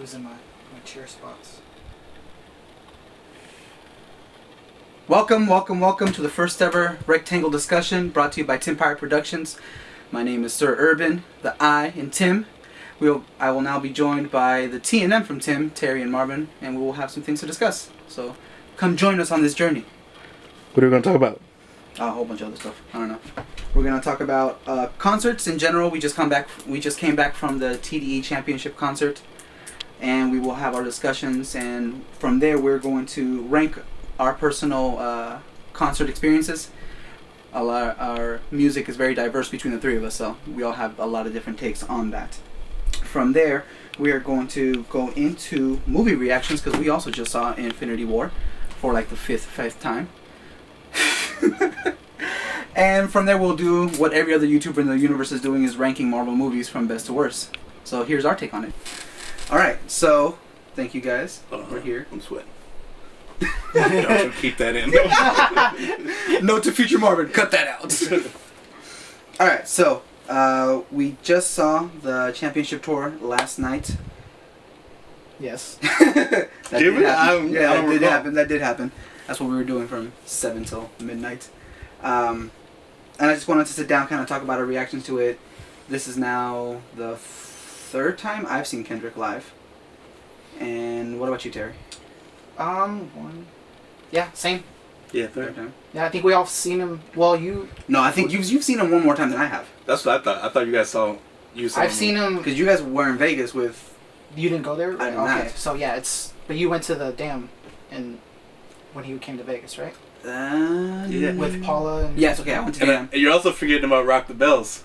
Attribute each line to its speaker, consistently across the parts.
Speaker 1: losing my chair spots.
Speaker 2: Welcome to the first ever Rectangle discussion brought to you by TiiMpire Productions. My name is Sir Urban, the I in Tim. I will now be joined by the T and M from Tim, Terry and Marvin, and we will have some things to discuss. So come join us on this journey.
Speaker 3: What are we going to talk about?
Speaker 2: A whole bunch of other stuff. I don't know. We're going to talk about concerts in general. We just came back from the TDE Championship concert, and we will have our discussions, and from there we're going to rank our personal concert experiences. Our music is very diverse between the three of us, so we all have a lot of different takes on that. From there, we are going to go into movie reactions, because we also just saw Infinity War for like the fifth time. And from there, we'll do what every other YouTuber in the universe is doing, is ranking Marvel movies from best to worst. So here's our take on it. Alright, so thank you guys. We're here.
Speaker 3: I'm sweating. Don't keep that in.
Speaker 2: Note to future Marvin, cut that out. Alright, so we just saw the championship tour last night.
Speaker 1: Yes.
Speaker 2: That
Speaker 3: did we?
Speaker 2: That did happen. That's what we were doing from 7 till midnight. And I just wanted to sit down, kind of talk about our reactions to it. This is now the third time I've seen Kendrick live. And what about you, Terry?
Speaker 1: One. Yeah, same.
Speaker 3: Yeah,
Speaker 2: Third time.
Speaker 1: Yeah, I think we all seen him. Well, you.
Speaker 2: No, I think you've seen him one more time than I have.
Speaker 3: That's what I thought. I thought you guys saw.
Speaker 1: I've seen him
Speaker 2: because you guys were in Vegas with.
Speaker 1: You didn't go there.
Speaker 2: I did
Speaker 1: okay,
Speaker 2: not.
Speaker 1: so yeah, but you went to the Dam, and when he came to Vegas, right?
Speaker 3: Yeah.
Speaker 1: With Paula. And
Speaker 2: yes. Okay, I went to the Dam.
Speaker 3: And you're also forgetting about Rock the Bells.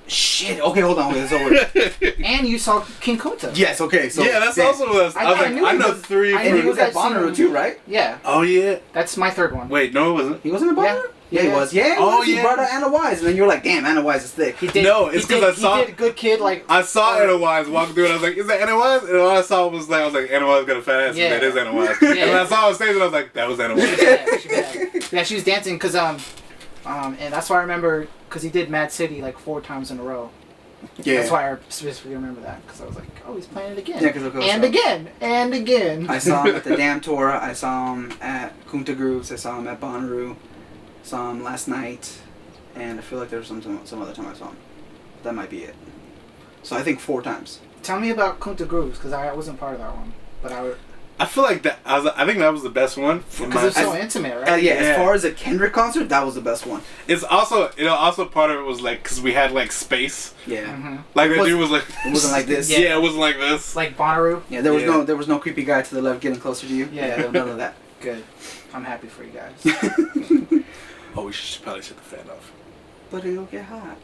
Speaker 2: Shit. Okay, hold on. Wait, it's over.
Speaker 1: And you saw King Kunta.
Speaker 2: Yes. Okay. So
Speaker 3: yeah, that's also what I was like. I know three.
Speaker 2: And he was at Bonnaroo too, right?
Speaker 1: Yeah.
Speaker 3: Oh yeah.
Speaker 1: That's my third one.
Speaker 3: Wait, no, it wasn't.
Speaker 2: He wasn't at Bonnaroo.
Speaker 1: Yeah,
Speaker 2: he was. Yeah.
Speaker 3: Oh,
Speaker 2: He
Speaker 3: yeah.
Speaker 2: brought out Anna Wise, and then you were like, "Damn, Anna Wise is thick."
Speaker 1: He did.
Speaker 3: No, it's because I saw.
Speaker 1: He did Good Kid, like.
Speaker 3: I saw Anna Wise walking through, and I was like, "Is that Anna Wise?" And all I saw was like, Anna Wise got a fat ass.
Speaker 1: Yeah.
Speaker 3: That is Anna Wise.
Speaker 1: Yeah.
Speaker 3: And when I saw her on stage, and I was like, "That was Anna Wise."
Speaker 1: She bad. Yeah, she was dancing because and that's why I remember, because he did Mad City like 4 times in a row.
Speaker 2: Yeah.
Speaker 1: That's why I specifically remember that, because I was like, oh, he's playing it again.
Speaker 2: Yeah, because
Speaker 1: and again, and again.
Speaker 2: I saw him at the Dam tour. I saw him at Kunta Grooves. I saw him at Bonnaroo. Saw him last night, and I feel like there was some other time I saw him. That might be it. So I think 4 times.
Speaker 1: Tell me about Kunta Grooves, because I wasn't part of that one, but
Speaker 3: I feel like that. I think that was the best one.
Speaker 1: Because it's so intimate, right?
Speaker 2: Yeah, as far as a Kendrick concert, that was the best one.
Speaker 3: It's also, also part of it was like, because we had like space.
Speaker 2: Yeah.
Speaker 1: Mm-hmm.
Speaker 3: Like that dude was like.
Speaker 2: It wasn't like this.
Speaker 3: Yeah, it wasn't like this.
Speaker 1: Like Bonnaroo.
Speaker 2: Yeah, there was no creepy guy to the left getting closer to you.
Speaker 1: Yeah,
Speaker 2: there was none of that.
Speaker 1: Good. I'm happy for you guys.
Speaker 3: Oh, we should probably shut the fan off.
Speaker 2: But it'll get hot.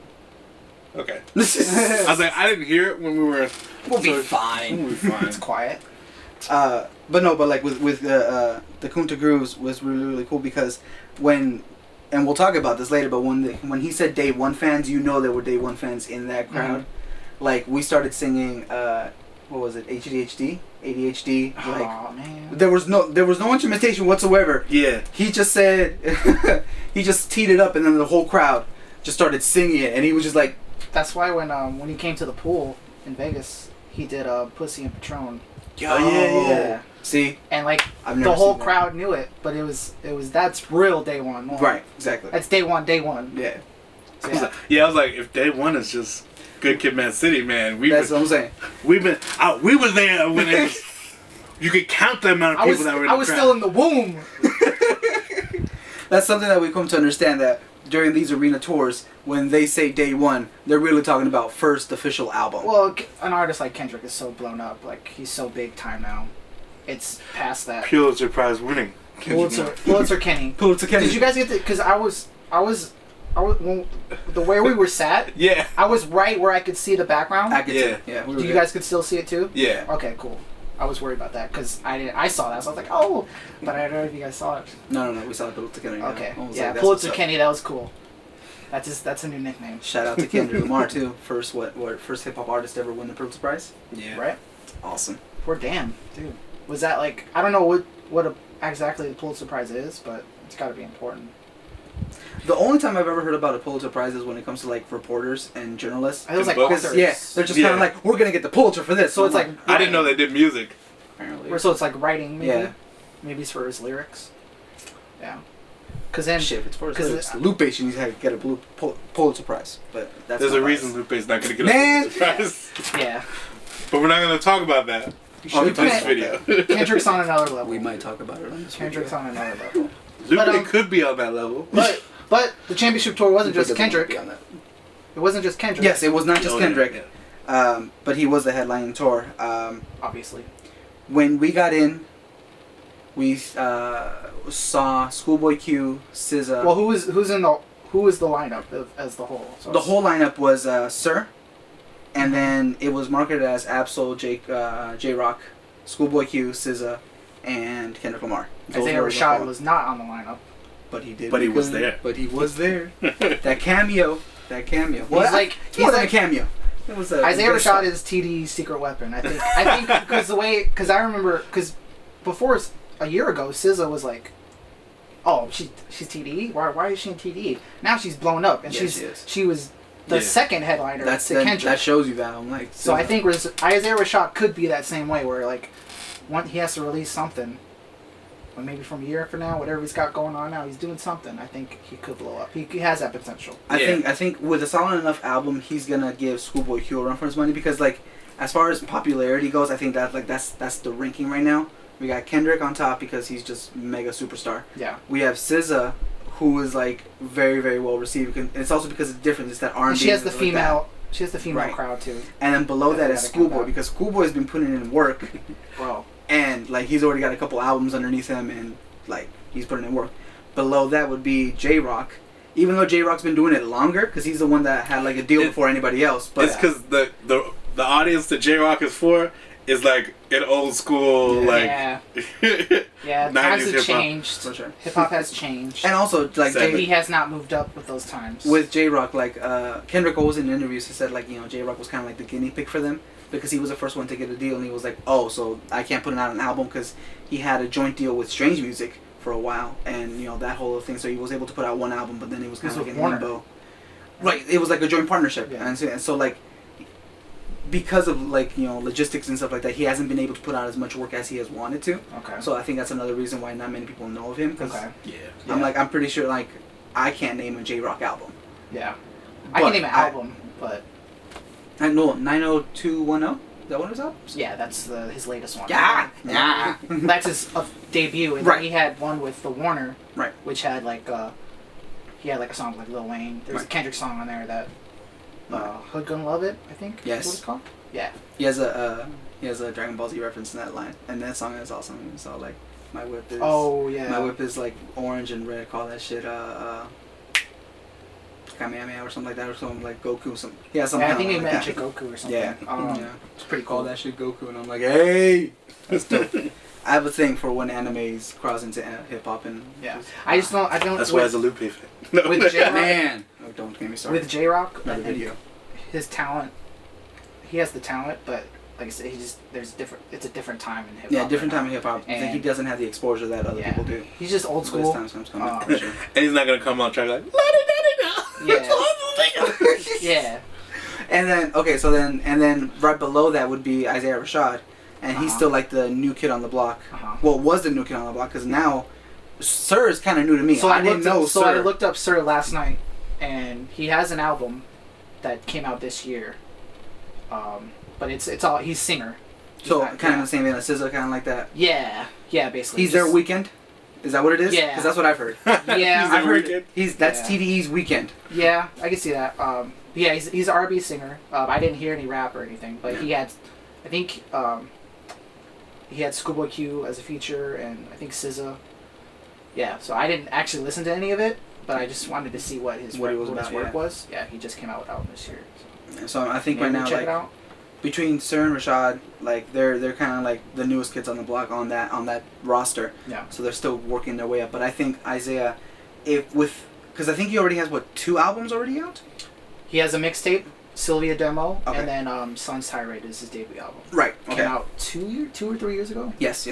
Speaker 3: Okay. I was like, I didn't hear it when we were.
Speaker 2: We'll be fine.
Speaker 3: We'll be fine.
Speaker 1: It's quiet.
Speaker 2: But like with the Kunta Grooves was really cool, because and we'll talk about this later, but when he said Day One fans, you know there were Day One fans in that crowd. Mm-hmm. Like, we started singing what was it, ADHD, like,
Speaker 1: oh man,
Speaker 2: there was no instrumentation whatsoever.
Speaker 3: Yeah,
Speaker 2: he just said he just teed it up, and then the whole crowd just started singing it, and he was just like,
Speaker 1: that's why when he came to the pool in Vegas, he did Pussy and Patron.
Speaker 2: Oh yeah. See,
Speaker 1: and like the whole crowd knew it, but it was that's real Day One.
Speaker 2: Right, exactly.
Speaker 1: That's Day One.
Speaker 2: Yeah.
Speaker 1: So,
Speaker 3: I was like, if Day One is just Good Kid, Mad City, man,
Speaker 2: that's what I'm saying.
Speaker 3: We were there when it was, you could count the amount of people that were in the crowd.
Speaker 1: I was still in the womb.
Speaker 2: That's something that we come to understand, that during these arena tours, when they say Day One, they're really talking about first official album.
Speaker 1: Well, an artist like Kendrick is so blown up. Like, he's so big time now. It's past that.
Speaker 3: Pulitzer Prize winning.
Speaker 1: Pulitzer Kenny.
Speaker 2: Pulitzer Kenny.
Speaker 1: Did you guys get to? Because I was when, the way we were sat.
Speaker 3: Yeah.
Speaker 1: I was right where I could see the background.
Speaker 2: I could see. Yeah.
Speaker 1: You guys could still see it too?
Speaker 3: Yeah.
Speaker 1: Okay, cool. I was worried about that because I saw that, so I was like, oh, but I don't know if you guys saw it.
Speaker 2: No, we saw Pulitzer Kenny.
Speaker 1: Okay.
Speaker 2: Yeah,
Speaker 1: like, Pulitzer Kenny, that was cool. That's a new nickname.
Speaker 2: Shout out to Kendrick Lamar too. First first hip hop artist to ever win the Pulitzer Prize.
Speaker 3: Yeah.
Speaker 1: Right?
Speaker 2: Awesome.
Speaker 1: Poor damn, dude. Was that like, I don't know what exactly the Pulitzer Prize is, but it's got to be important.
Speaker 2: The only time I've ever heard about a Pulitzer Prize is when it comes to like reporters and journalists.
Speaker 1: I was like
Speaker 3: Because,
Speaker 1: authors.
Speaker 2: Yeah, they're just kind of like, we're gonna get the Pulitzer for this.
Speaker 1: So it's like
Speaker 3: I didn't know they did music.
Speaker 2: apparently.
Speaker 1: Or so it's like writing, maybe.
Speaker 2: Yeah.
Speaker 1: Maybe it's for his lyrics. Yeah. Because then,
Speaker 2: Shit, if it's for his
Speaker 1: 'cause
Speaker 2: lyrics. Lupe should need to get a Pulitzer Prize, but that's
Speaker 3: There's
Speaker 2: not
Speaker 3: a
Speaker 2: biased.
Speaker 3: reason Lupe's not going to get
Speaker 2: Man!
Speaker 3: a prize.
Speaker 1: yeah,
Speaker 3: But we're not going to talk about that
Speaker 2: Oh,
Speaker 3: on
Speaker 2: we
Speaker 3: this
Speaker 2: might-
Speaker 3: video.
Speaker 1: Kendrick's on another level.
Speaker 2: We might talk about it on this
Speaker 1: Kendrick's
Speaker 2: video.
Speaker 1: on another level.
Speaker 3: Lupe could be on that level.
Speaker 1: But the championship tour wasn't
Speaker 2: Lupe
Speaker 1: just
Speaker 2: doesn't want to
Speaker 1: Kendrick.
Speaker 2: be on that.
Speaker 1: It wasn't just Kendrick.
Speaker 2: Yes, it was not just
Speaker 3: Oh, yeah,
Speaker 2: Kendrick,
Speaker 3: yeah.
Speaker 2: but he was the headlining tour.
Speaker 1: Obviously.
Speaker 2: When we got in, we saw Schoolboy Q, SZA.
Speaker 1: Well, who was the lineup as the whole? So
Speaker 2: The whole lineup was Sir, and then it was marketed as Absol, J-Rock, Schoolboy Q, SZA, and Kendrick Lamar. Those
Speaker 1: Isaiah
Speaker 2: were the
Speaker 1: Rashad
Speaker 2: four.
Speaker 1: was not on the lineup.
Speaker 2: But he did.
Speaker 3: But he was
Speaker 2: become-
Speaker 3: there.
Speaker 2: But he was there. That cameo. He's
Speaker 1: like-
Speaker 2: a cameo. It was a
Speaker 1: Isaiah
Speaker 2: good
Speaker 1: Rashad
Speaker 2: stuff.
Speaker 1: is TDE's secret weapon. I think because I remember because before a year ago, SZA was like, "Oh, she's TDE. Why is she in TDE?" Now she's blown up, and
Speaker 2: Yeah, she is.
Speaker 1: she was the second headliner to Kendrick.
Speaker 2: That shows you that. I'm like.
Speaker 1: So I
Speaker 2: SZA.
Speaker 1: think Isaiah Rashad could be that same way, where like, he has to release something, or maybe from a year from now, whatever he's got going on now, he's doing something. I think he could blow up. He has that potential.
Speaker 2: I think with a solid enough album, he's gonna give Schoolboy Q a run for his money because like, as far as popularity goes, I think that like that's the ranking right now. We got Kendrick on top because he's just mega superstar.
Speaker 1: Yeah.
Speaker 2: We have SZA, who is like very very well received. And it's also because it's different. It's that R&B.
Speaker 1: And she has the
Speaker 2: and stuff like
Speaker 1: female. She has the female
Speaker 2: Right.
Speaker 1: crowd too,
Speaker 2: that. And then below that is
Speaker 1: That's gotta count
Speaker 2: Schoolboy
Speaker 1: out.
Speaker 2: because Schoolboy's been putting in work,
Speaker 1: bro.
Speaker 2: and like he's already got a couple albums underneath him, and like he's putting in work. Below that would be J-Rock. Even though J-Rock's been doing it longer, because he's the one that had like a deal before anybody else. But
Speaker 3: It's because the audience that J-Rock is for is like an old school, like...
Speaker 1: Yeah. Yeah,
Speaker 3: 90s
Speaker 1: times have
Speaker 3: hip-hop.
Speaker 1: changed.
Speaker 2: For sure.
Speaker 1: Hip hop has changed.
Speaker 2: And also like
Speaker 3: Sadly.
Speaker 1: He has not moved up with those times.
Speaker 2: with J-Rock, like Kendrick always in interviews he said like J-Rock was kind of like the guinea pig for them because he was the first one to get a deal and he was like, oh, so I can't put out an album because he had a joint deal with Strange Music for a while and that whole thing, so he was able to put out one album but then it was kind of like
Speaker 1: with
Speaker 2: in
Speaker 1: Warner.
Speaker 2: limbo. Right, it was like a joint partnership.
Speaker 1: Yeah.
Speaker 2: And so like because of like logistics and stuff like that, he hasn't been able to put out as much work as he has wanted to.
Speaker 1: Okay.
Speaker 2: So I think that's another reason why not many people know of him because
Speaker 1: Okay.
Speaker 3: Yeah.
Speaker 2: I'm pretty sure like I can't name a J-Rock album.
Speaker 1: Yeah. I
Speaker 2: But
Speaker 1: can name an album, but
Speaker 2: I know 90210. Is that one of his albums?
Speaker 1: yeah, that's his latest one.
Speaker 2: Yeah.
Speaker 1: That's his debut, and
Speaker 2: Right.
Speaker 1: then he had one with the Warner,
Speaker 2: Right.
Speaker 1: which had like he had like a song with like Lil Wayne. There's a
Speaker 2: Right.
Speaker 1: Kendrick song on there that Hood Gonna Love It, I think.
Speaker 2: Yes.
Speaker 1: Is what it's called. Yeah.
Speaker 2: He has a Dragon Ball Z reference in that line, and that song is awesome. So like, my whip is
Speaker 1: Oh yeah.
Speaker 2: my whip is like orange and red. Call that shit Kamehameha or something like that, or something like Goku. Some yeah, something.
Speaker 1: Yeah, I think he
Speaker 2: like
Speaker 1: meant
Speaker 2: that.
Speaker 1: Goku or something.
Speaker 2: Yeah.
Speaker 1: Yeah. It's pretty cool.
Speaker 2: Call that shit Goku, and I'm like, hey, that's dope. I have a thing for when animes cross into hip hop and
Speaker 1: Yeah. I don't.
Speaker 3: That's why it's a Lupe fan. No.
Speaker 1: with J-Rock,
Speaker 2: man. Oh, don't get me started.
Speaker 1: with J-Rock, I
Speaker 2: Another
Speaker 1: think
Speaker 2: video.
Speaker 1: his talent. He has the talent, but like I said, it's a different time in hip hop.
Speaker 2: Yeah, different time in hip hop.
Speaker 1: And-
Speaker 2: He doesn't have the exposure that other people do.
Speaker 1: He's just old
Speaker 2: But his
Speaker 1: school.
Speaker 2: time's coming,
Speaker 1: Um,
Speaker 2: for sure.
Speaker 3: And he's not going to come on track like,
Speaker 1: Yeah.
Speaker 2: And then right below that would be Isaiah Rashad, and he's
Speaker 1: Uh-huh.
Speaker 2: still like the new kid on the block.
Speaker 1: Uh-huh.
Speaker 2: Well, was the new kid on the block because now Sir is kind of new to me.
Speaker 1: So
Speaker 2: I didn't know Sir.
Speaker 1: I looked up Sir last night, and he has an album that came out this year. But it's all he's singer. He's
Speaker 2: So
Speaker 1: not-
Speaker 2: kind of
Speaker 1: yeah.
Speaker 2: the same thing as SZA, kind of like that.
Speaker 1: Yeah, basically.
Speaker 2: He's their weekend. Is that what it is?
Speaker 1: Yeah.
Speaker 2: Because that's what I've heard.
Speaker 1: Yeah,
Speaker 3: He's
Speaker 2: I've
Speaker 3: their
Speaker 2: heard
Speaker 3: weekend.
Speaker 2: that's
Speaker 1: Yeah.
Speaker 2: TDE's weekend.
Speaker 1: Yeah, I can see that. Yeah, he's an R&B singer. I didn't hear any rap or anything, but he had, I think, he had Schoolboy Q as a feature, and I think SZA. Yeah, so I didn't actually listen to any of it, but I just wanted to see what his
Speaker 2: What he
Speaker 1: work,
Speaker 2: was
Speaker 1: what his
Speaker 2: about,
Speaker 1: work
Speaker 2: yeah.
Speaker 1: was. Yeah, he just came out with an album this year. So.
Speaker 2: So I think
Speaker 1: Maybe
Speaker 2: right now
Speaker 1: check
Speaker 2: like
Speaker 1: it out.
Speaker 2: between Sir and Rashad, like they're kind of like the newest kids on the block on that roster.
Speaker 1: Yeah.
Speaker 2: So they're still working their way up. But I think Isaiah, because I think he already has 2 albums already out.
Speaker 1: He has a mixtape, Sylvia Demo,
Speaker 2: Okay.
Speaker 1: and then Sun's Tirade is his debut album.
Speaker 2: Right.
Speaker 1: Came out 2 or 3 years ago.
Speaker 2: Yes.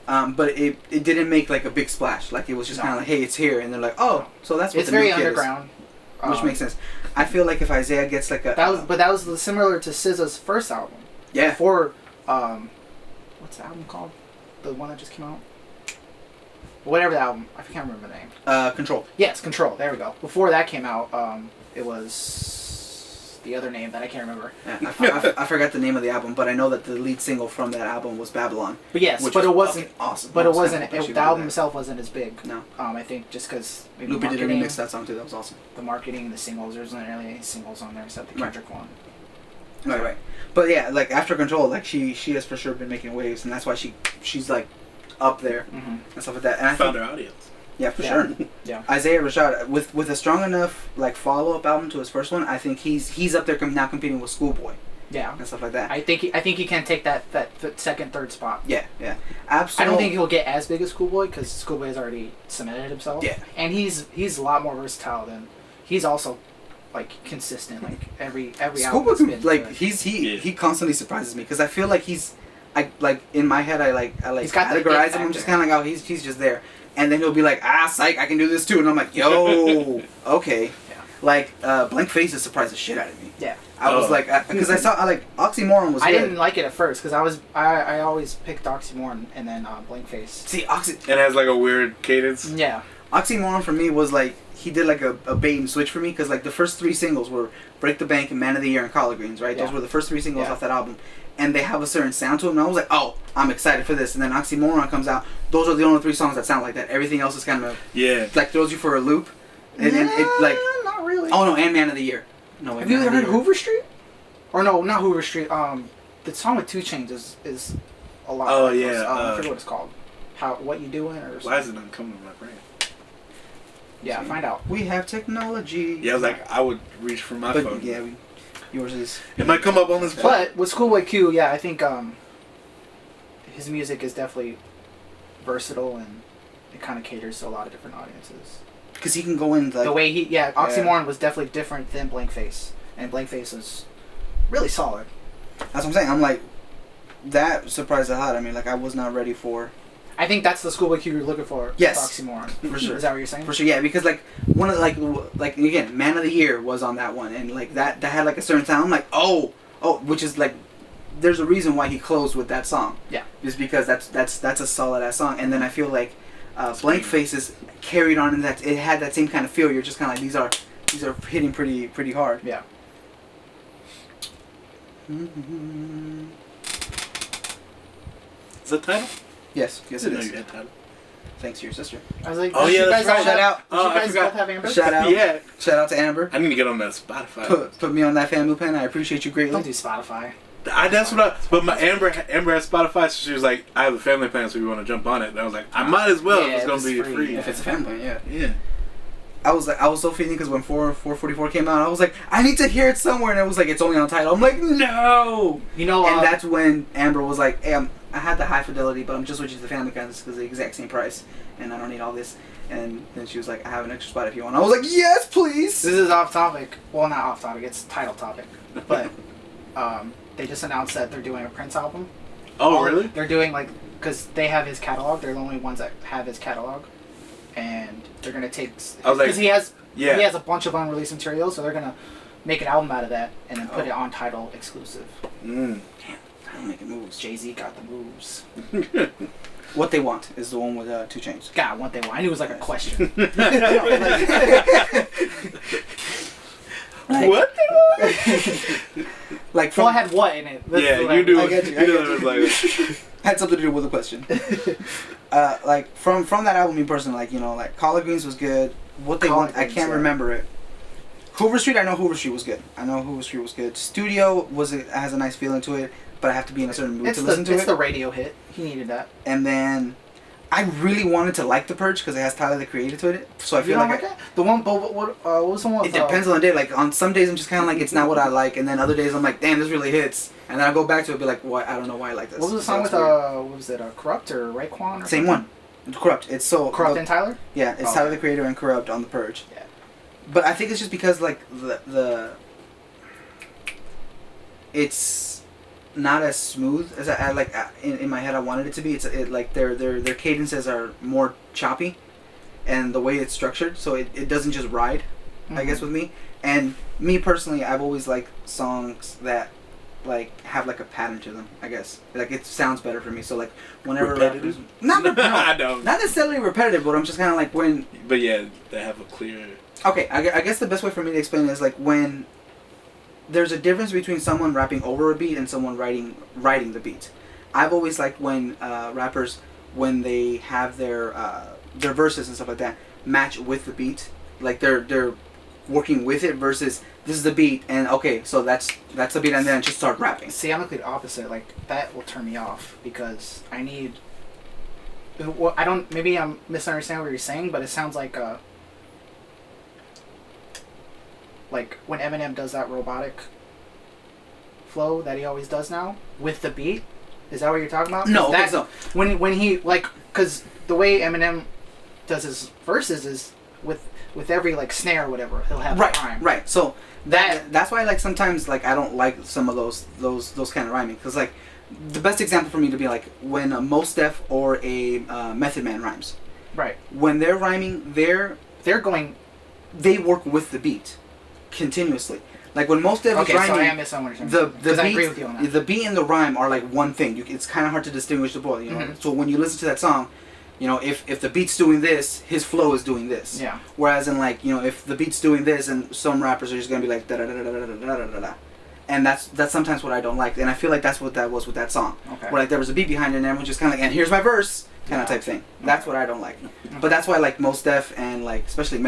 Speaker 2: But it didn't make like a big splash. Like it was just
Speaker 1: No.
Speaker 2: kind of like, hey, it's here, and they're like, oh, so that's what
Speaker 1: It's
Speaker 2: the new
Speaker 1: very
Speaker 2: kid is.
Speaker 1: underground.
Speaker 2: Which makes sense. I feel like if Isaiah gets like a
Speaker 1: That was similar to SZA's first album.
Speaker 2: yeah.
Speaker 1: Before, what's the album called? The one that just came out. Whatever the album, I can't remember the name.
Speaker 2: Control.
Speaker 1: Yes, Control. There we go. Before that came out, it was the other name that I can't remember.
Speaker 2: Yeah, I forgot the name of the album, but I know that the lead single from that album was Babylon.
Speaker 1: But yes,
Speaker 2: which
Speaker 1: but
Speaker 2: was
Speaker 1: it wasn't
Speaker 2: fucking awesome.
Speaker 1: But
Speaker 2: I
Speaker 1: it
Speaker 2: was
Speaker 1: wasn't.
Speaker 2: kinda
Speaker 1: The album itself wasn't as big.
Speaker 2: No.
Speaker 1: I think just because maybe
Speaker 2: Loopy did a
Speaker 1: marketing,
Speaker 2: remix that song too. That was awesome.
Speaker 1: the marketing, the singles. There wasn't really any singles on there except the
Speaker 2: Right.
Speaker 1: Kendrick one.
Speaker 2: Right. But yeah, like after Control, like she has for sure been making waves, and that's why she's like up there
Speaker 1: Mm-hmm.
Speaker 2: and stuff like that. And I
Speaker 3: Found
Speaker 2: think,
Speaker 3: her audience.
Speaker 2: yeah, for
Speaker 1: Yeah.
Speaker 2: sure.
Speaker 1: Yeah.
Speaker 2: Isaiah Rashad with a strong enough like follow up album to his first one, I think he's up there now competing with Schoolboy
Speaker 1: Yeah.
Speaker 2: and stuff like that.
Speaker 1: I think he can take that second, third spot.
Speaker 2: Yeah,
Speaker 1: I
Speaker 2: absolutely.
Speaker 1: don't think he'll get as big as Schoolboy because Schoolboy has already cemented himself.
Speaker 2: Yeah.
Speaker 1: And he's a lot more versatile than he's also like consistent. Like every album.
Speaker 2: Schoolboy
Speaker 1: has been
Speaker 2: like
Speaker 1: good.
Speaker 2: he constantly surprises me because I feel like I like in my head I
Speaker 1: He's got the
Speaker 2: categorize
Speaker 1: it
Speaker 2: him. I'm just
Speaker 1: factor.
Speaker 2: kind of like, oh, he's just there, and then he'll be like, ah, psych, I can do this too, and I'm like, yo, okay.
Speaker 1: Yeah.
Speaker 2: Like Blank Faces surprised the shit out of me.
Speaker 1: Yeah.
Speaker 2: I was like, because I like Oxymoron was
Speaker 1: I
Speaker 2: good.
Speaker 1: didn't like it at first because I always picked Oxymoron and then Blankface.
Speaker 2: See,
Speaker 3: And it has like a weird cadence.
Speaker 1: Yeah.
Speaker 2: Oxymoron for me was like he did like a bait and switch for me because like the first three singles were Break the Bank and Man of the Year and Collard Greens, right? Those
Speaker 1: Yeah.
Speaker 2: were the first three singles
Speaker 1: Yeah.
Speaker 2: off that album, and they have a certain sound to them. And I was like, oh, I'm excited for this. And then Oxymoron comes out. Those are the only three songs that sound like that. Everything else is kind of
Speaker 3: Yeah.
Speaker 2: like throws you for a loop. And it like
Speaker 1: not really.
Speaker 2: oh no, and Man of the Year. No, wait,
Speaker 1: Have you
Speaker 2: Man
Speaker 1: ever
Speaker 2: of
Speaker 1: heard
Speaker 2: the Year.
Speaker 1: Hoover Street? Or no, not Hoover Street. The song with 2 Chainz is a lot.
Speaker 3: Oh,
Speaker 1: like
Speaker 3: yeah,
Speaker 1: those. I forget what it's called. What you doing or something.
Speaker 3: Why is it not coming to my brain?
Speaker 1: Yeah, find out.
Speaker 2: We have technology.
Speaker 3: Yeah, I was like, I would reach for my
Speaker 2: but
Speaker 3: phone.
Speaker 2: yeah, yours is.
Speaker 3: It might come up on this.
Speaker 1: But with Schoolboy Q, yeah, I think his music is definitely versatile and it kind of caters to a lot of different audiences.
Speaker 2: Because he can go in like
Speaker 1: The way Oxymoron was definitely different than Blankface, and Blankface is really solid.
Speaker 2: that's what I'm saying. I'm like that surprised the hell out of me. Like I was not ready for.
Speaker 1: I think that's the Schoolboy Q you're looking for.
Speaker 2: Yes.
Speaker 1: Oxymoron.
Speaker 2: For sure.
Speaker 1: Is that what you're saying?
Speaker 2: For sure, yeah, because like one of like again, Man of the Year was on that one, and like that had like a certain sound. I'm like, oh, which is like, there's a reason why he closed with that song.
Speaker 1: Yeah.
Speaker 2: Just because that's a solid ass song, and then I feel like Blank Faces carried on in that it had that same kind of feel. You're just kind of like these are hitting pretty hard.
Speaker 1: Yeah.
Speaker 3: Is that title?
Speaker 2: Yes,
Speaker 3: I
Speaker 2: it
Speaker 3: didn't know
Speaker 2: is.
Speaker 3: you had title.
Speaker 2: Thanks to your sister.
Speaker 1: I was like,
Speaker 3: Oh,
Speaker 1: does
Speaker 3: yeah,
Speaker 1: you
Speaker 3: that's
Speaker 1: guys
Speaker 3: right.
Speaker 1: both
Speaker 2: Shout
Speaker 1: have-
Speaker 2: out.
Speaker 1: does
Speaker 3: Oh,
Speaker 1: you
Speaker 3: I
Speaker 1: guys
Speaker 3: forgot.
Speaker 1: both have Amber?
Speaker 2: Shout out.
Speaker 3: Yeah.
Speaker 2: Shout out to Amber.
Speaker 3: I need to get on that Spotify.
Speaker 2: Put me on that family pen. I appreciate you greatly.
Speaker 1: Don't do Spotify.
Speaker 3: That's what but my Amber has Spotify, so she was like, I have a family plan, so we want to jump on it. And I was like, I might as well
Speaker 1: Yeah,
Speaker 3: if it's
Speaker 1: if
Speaker 3: gonna
Speaker 1: it's
Speaker 3: be
Speaker 1: free,
Speaker 3: free.
Speaker 1: yeah.
Speaker 2: If it's a family pen, yeah.
Speaker 3: Yeah.
Speaker 2: I was so feeling because when 444 came out, I was like, I need to hear it somewhere, and it was like, it's only on Tidal. I'm like, no.
Speaker 1: You know,
Speaker 2: And that's when Amber was like, hey, I had the high fidelity, but I'm just switching to the family kind because the exact same price, and I don't need all this. And then she was like, I have an extra spot if you want. I was like, yes, please.
Speaker 1: this is off topic. Well, not off topic. It's title topic. But they just announced that they're doing a Prince album.
Speaker 3: Oh, really?
Speaker 1: They're doing because they have his catalog. They're the only ones that have his catalog, and they're gonna take
Speaker 3: I was like,
Speaker 1: because he has
Speaker 3: Yeah.
Speaker 1: a bunch of unreleased material, so they're gonna make an album out of that and then put it on Tidal exclusive.
Speaker 3: Mm.
Speaker 2: I'm making moves.
Speaker 1: Jay-Z got the moves.
Speaker 2: What They Want is the one with 2 Chainz.
Speaker 1: God, what they want. I knew it was like a question.
Speaker 3: What?
Speaker 2: Like
Speaker 1: Well,
Speaker 2: from
Speaker 1: I had what in it? That's
Speaker 3: Yeah,
Speaker 1: what
Speaker 3: you do.
Speaker 2: I get you, I
Speaker 3: You
Speaker 2: get
Speaker 3: know, it was like,
Speaker 2: had something to do with the question. Like from that album, me personally, like like Collard Greens was good. What They
Speaker 1: Collard
Speaker 2: Want, I
Speaker 1: Greens,
Speaker 2: can't
Speaker 1: yeah.
Speaker 2: remember it. Hoover Street, I know Hoover Street was good. Studio has a nice feeling to it, but I have to be in a certain mood to listen to
Speaker 1: It's
Speaker 2: it.
Speaker 1: the radio hit. He needed that.
Speaker 2: And then I really wanted to like The Purge because it has Tyler the Creator to it. So I
Speaker 1: You
Speaker 2: feel
Speaker 1: don't
Speaker 2: like
Speaker 1: like it? The one, but what was the one?
Speaker 2: it depends on the day. Like on some days I'm just kind of like it's not what I like, and then other days I'm like, damn, this really hits. And then I go back to it, and be like, what? I don't know why I like this.
Speaker 1: What was the song with what was it? Corrupt or Raekwon? Or
Speaker 2: Same
Speaker 1: something?
Speaker 2: one. It's Corrupt. It's so
Speaker 1: Corrupt and Tyler.
Speaker 2: Yeah, it's
Speaker 1: Oh,
Speaker 2: Tyler
Speaker 1: okay.
Speaker 2: the Creator and Corrupt on The Purge.
Speaker 1: Yeah.
Speaker 2: But I think it's just because like the it's not as smooth as I like in my head I wanted it to be. It's like their cadences are more choppy, and the way it's structured, so it doesn't just ride. I guess with me, and me personally, I've always liked songs that like have like a pattern to them. I guess like it sounds better for me. So like whenever
Speaker 3: repetitive?
Speaker 2: not
Speaker 3: I don't.
Speaker 2: not necessarily repetitive, but I'm just kind of like when.
Speaker 3: But yeah, they have a clear.
Speaker 2: Okay, I guess the best way for me to explain it is like when there's a difference between someone rapping over a beat and someone writing the beat. I've always liked when rappers, when they have their verses and stuff like that, match with the beat. Like they're working with it versus this is the beat and okay, so that's the beat and then just start rapping.
Speaker 1: See, I'm like the opposite. Like that will turn me off because I need. Well, I don't. Maybe I'm misunderstanding what you're saying, but it sounds like when Eminem does that robotic flow that he always does now with the beat. Is that what you're talking about?
Speaker 2: No,
Speaker 1: that,
Speaker 2: so
Speaker 1: when he like, because the way Eminem does his verses is with every like snare or whatever, he'll have a rhyme.
Speaker 2: Right. So that's why like sometimes like I don't like some of those kind of rhyming, because like the best example for me to be like when a Mos Def or a Method Man rhymes.
Speaker 1: Right.
Speaker 2: When they're rhyming, they work with the beat continuously. Like when Mos Def is rhyming,
Speaker 1: so I am misunderstanding. The beat, I agree with you on that.
Speaker 2: The beat and the rhyme are like one thing. It's kind of hard to distinguish the both. You know. So when you listen to that song, you know, if the beat's doing this, his flow is doing this.
Speaker 1: Yeah.
Speaker 2: Whereas in like, you know, if the beat's doing this, and some rappers are just gonna be like da da da da da da da da da, and that's sometimes what I don't like, and I feel like that's what that was with that song.
Speaker 1: Okay.
Speaker 2: Where like there was a beat behind it, and everyone just kind of like, and here's my verse, kind of type thing. That's what I don't like. But that's why like Mos Def and like especially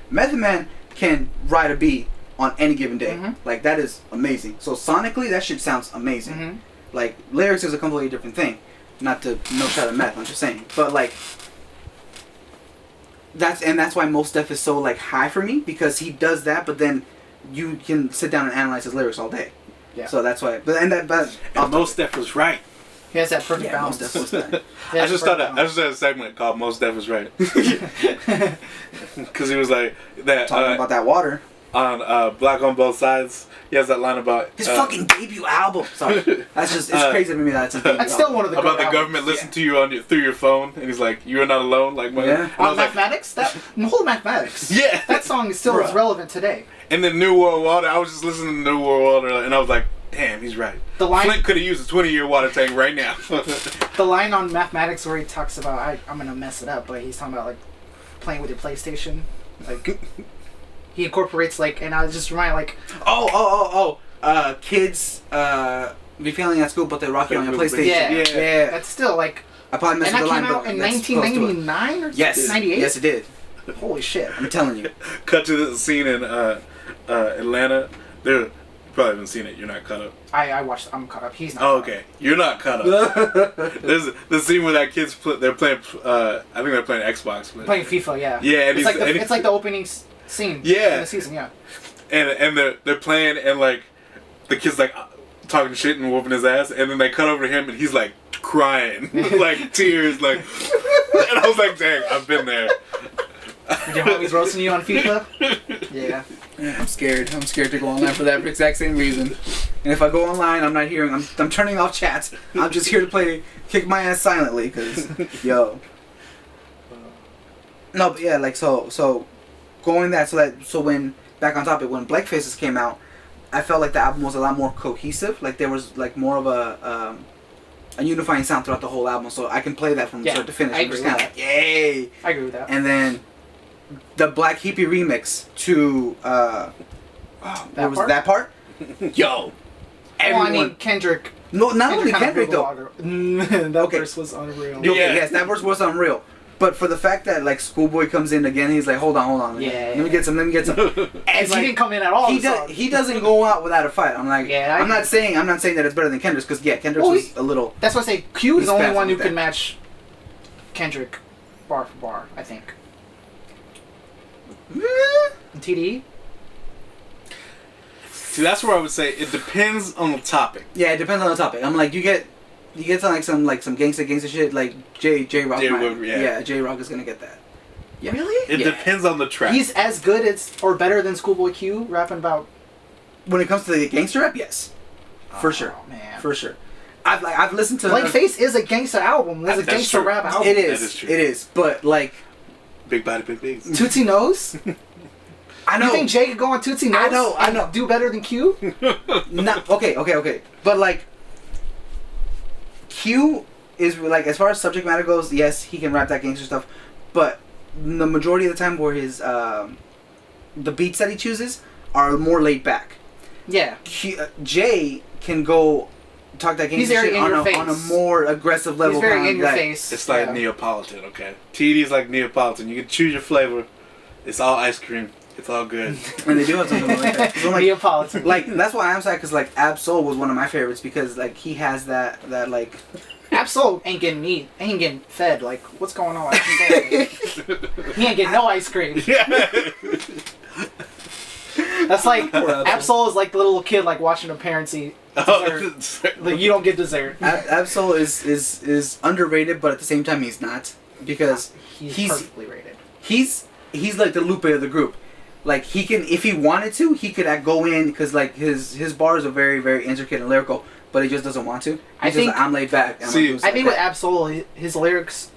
Speaker 2: Method Man can ride a beat on any given day. Like that is amazing. So sonically, that shit sounds amazing. Like lyrics is a completely different thing. Not to no shot at Meth, I'm just saying. But like that's why Mos Def is so like high for me, because he does that, but then you can sit down and analyze his lyrics all day. Yeah. So that's why.
Speaker 3: And Mos Def was right.
Speaker 1: He has that perfect balance.
Speaker 3: I just had a segment called Mos Def was right. Because he was like that
Speaker 2: talking about that water
Speaker 3: on Black on Both Sides. He has that line about
Speaker 2: his fucking debut album. Sorry, that's just it's crazy to me that it's a debut
Speaker 1: That's still one of the
Speaker 3: about the government listening to you through your phone, and he's like, "You're not alone." Like,
Speaker 1: Mathematics. That whole Mathematics.
Speaker 3: Yeah,
Speaker 1: that song is still as relevant today.
Speaker 3: And then New World Water. I was just listening to New World Water, and I was like, "Damn, he's right." The line, Flint could have used a 20-year water tank right now.
Speaker 1: The line on Mathematics where he talks about, I'm gonna mess it up, but he's talking about like playing with your PlayStation, like. He incorporates like, and I was just reminded like,
Speaker 2: kids be failing at school, but they're rocking on your PlayStation.
Speaker 1: Yeah. That's still like.
Speaker 2: I probably messed with the line,
Speaker 1: but that came out in 1999 or 98.
Speaker 2: Yes, it did.
Speaker 1: Holy shit!
Speaker 2: I'm telling you.
Speaker 3: Cut to the scene in Atlanta. You probably haven't seen it. You're not caught up.
Speaker 1: I watched. I'm caught up. He's not.
Speaker 3: Oh, okay. You're not caught up. There's the scene where that kid's they're playing. I think they're playing Xbox. But,
Speaker 1: playing FIFA. Yeah.
Speaker 3: Yeah, and
Speaker 1: it's like the opening scene.
Speaker 3: Yeah.
Speaker 1: In the season. Yeah.
Speaker 3: And they're playing, and like the kid's like talking shit and whooping his ass, and then they cut over to him, and he's like crying, like tears, like. And I was like, dang, I've been there.
Speaker 1: Your homie's roasting you on FIFA? Yeah.
Speaker 2: I'm scared to go online for that exact same reason. And if I go online, I'm not hearing. I'm turning off chats. I'm just here to kick my ass silently, cause yo. No, but yeah, like so, going that so when back on topic, when Black Faces came out, I felt like the album was a lot more cohesive. Like there was like more of a unifying sound throughout the whole album. So I can play that from start to finish.
Speaker 1: I agree with that.
Speaker 2: Yay!
Speaker 1: I agree with that.
Speaker 2: And then the Black Hippie remix to that part? Yo,
Speaker 1: everyone. I mean Kendrick.
Speaker 2: No, not only Kendrick though.
Speaker 1: That verse was unreal.
Speaker 2: Okay, yes, that verse was unreal. But for the fact that like Schoolboy comes in again, he's like, hold on. Let me get some. And
Speaker 1: he didn't come in at all.
Speaker 2: He doesn't go out without a fight. I'm like, I'm not saying that it's better than Kendrick's, because Kendrick's was a little.
Speaker 1: That's why I say Q is the only one who can match Kendrick bar for bar, I think. And TDE?
Speaker 3: See, that's where I would say it depends on the topic.
Speaker 2: Yeah, it depends on the topic. I'm like, you get some gangsta shit like J Rock. J Rock is gonna get that.
Speaker 1: Yeah. Really?
Speaker 3: It depends on the track.
Speaker 1: He's as good as or better than Schoolboy Q rapping about.
Speaker 2: When it comes to the gangster rap, yes. For sure.
Speaker 1: Man.
Speaker 2: For sure. I've listened to
Speaker 1: Blank Face is a gangster album. It's a
Speaker 3: That's
Speaker 1: gangster
Speaker 3: true.
Speaker 1: rap album.
Speaker 2: It
Speaker 3: That
Speaker 2: is.
Speaker 3: is true.
Speaker 2: It is. But like,
Speaker 3: Big body, big bigs.
Speaker 1: Tootsie Knows?
Speaker 2: I know.
Speaker 1: You think Jay could go on Tootsie Knows?
Speaker 2: I know.
Speaker 1: And do better than Q?
Speaker 2: Okay. But like, Q is like, as far as subject matter goes, yes, he can rap that gangster stuff, but the majority of the time where his the beats that he chooses are more laid back.
Speaker 1: Yeah.
Speaker 2: Jay can go talk that gangster shit on a more aggressive level.
Speaker 1: He's very
Speaker 2: kind
Speaker 1: in
Speaker 2: of
Speaker 1: your
Speaker 2: like,
Speaker 1: face.
Speaker 3: It's like Neapolitan, okay? TD's like Neapolitan. You can choose your flavor. It's all ice cream. It's all good.
Speaker 2: And they do have something like that. So like,
Speaker 1: Neapolitan.
Speaker 2: like, that's why I'm sad, because like Ab-Soul was one of my favorites, because like he has that like.
Speaker 1: Absol ain't getting fed. Like, what's going on? He ain't getting no ice cream.
Speaker 3: Yeah.
Speaker 1: That's like Absol is like the little kid like watching a parents eat dessert. Like, you don't get dessert.
Speaker 2: Ab-Soul is underrated, but at the same time he's not, because
Speaker 1: He's perfectly rated.
Speaker 2: He's like the Lupe of the group. Like, he can, if he wanted to, he could go in, because like his bars are very, very intricate and lyrical, but he just doesn't want to.
Speaker 1: I think
Speaker 2: I'm laid back.
Speaker 3: I think
Speaker 1: with Absol, his lyrics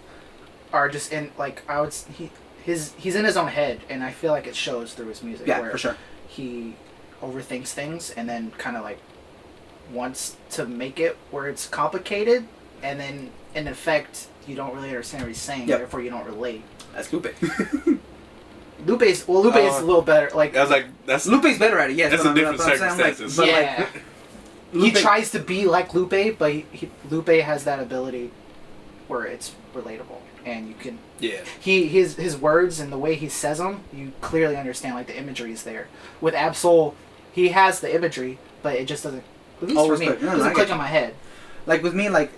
Speaker 1: are just in like he's in his own head, and I feel like it shows through his music.
Speaker 2: Yeah,
Speaker 1: where
Speaker 2: for sure.
Speaker 1: He overthinks things and then kind of like wants to make it where it's complicated, and then in effect you don't really understand what he's saying.
Speaker 2: Yep.
Speaker 1: Therefore, you don't relate.
Speaker 2: That's Lupe.
Speaker 1: Lupe is a little better. Like,
Speaker 3: I was like, that's
Speaker 2: Lupe's better at it. Yes,
Speaker 3: that's
Speaker 2: but
Speaker 3: a different
Speaker 2: but I'm saying, like,
Speaker 3: circumstances.
Speaker 2: but,
Speaker 1: yeah.
Speaker 2: like,
Speaker 1: He
Speaker 2: Lupe-
Speaker 1: tries to be like Lupe, but Lupe has that ability where it's relatable, and you can.
Speaker 3: Yeah.
Speaker 1: His words and the way he says them, you clearly understand. Like, the imagery is there. With Absol, he has the imagery, but it just doesn't. At least for me, it doesn't click on my head.
Speaker 2: Like with me, like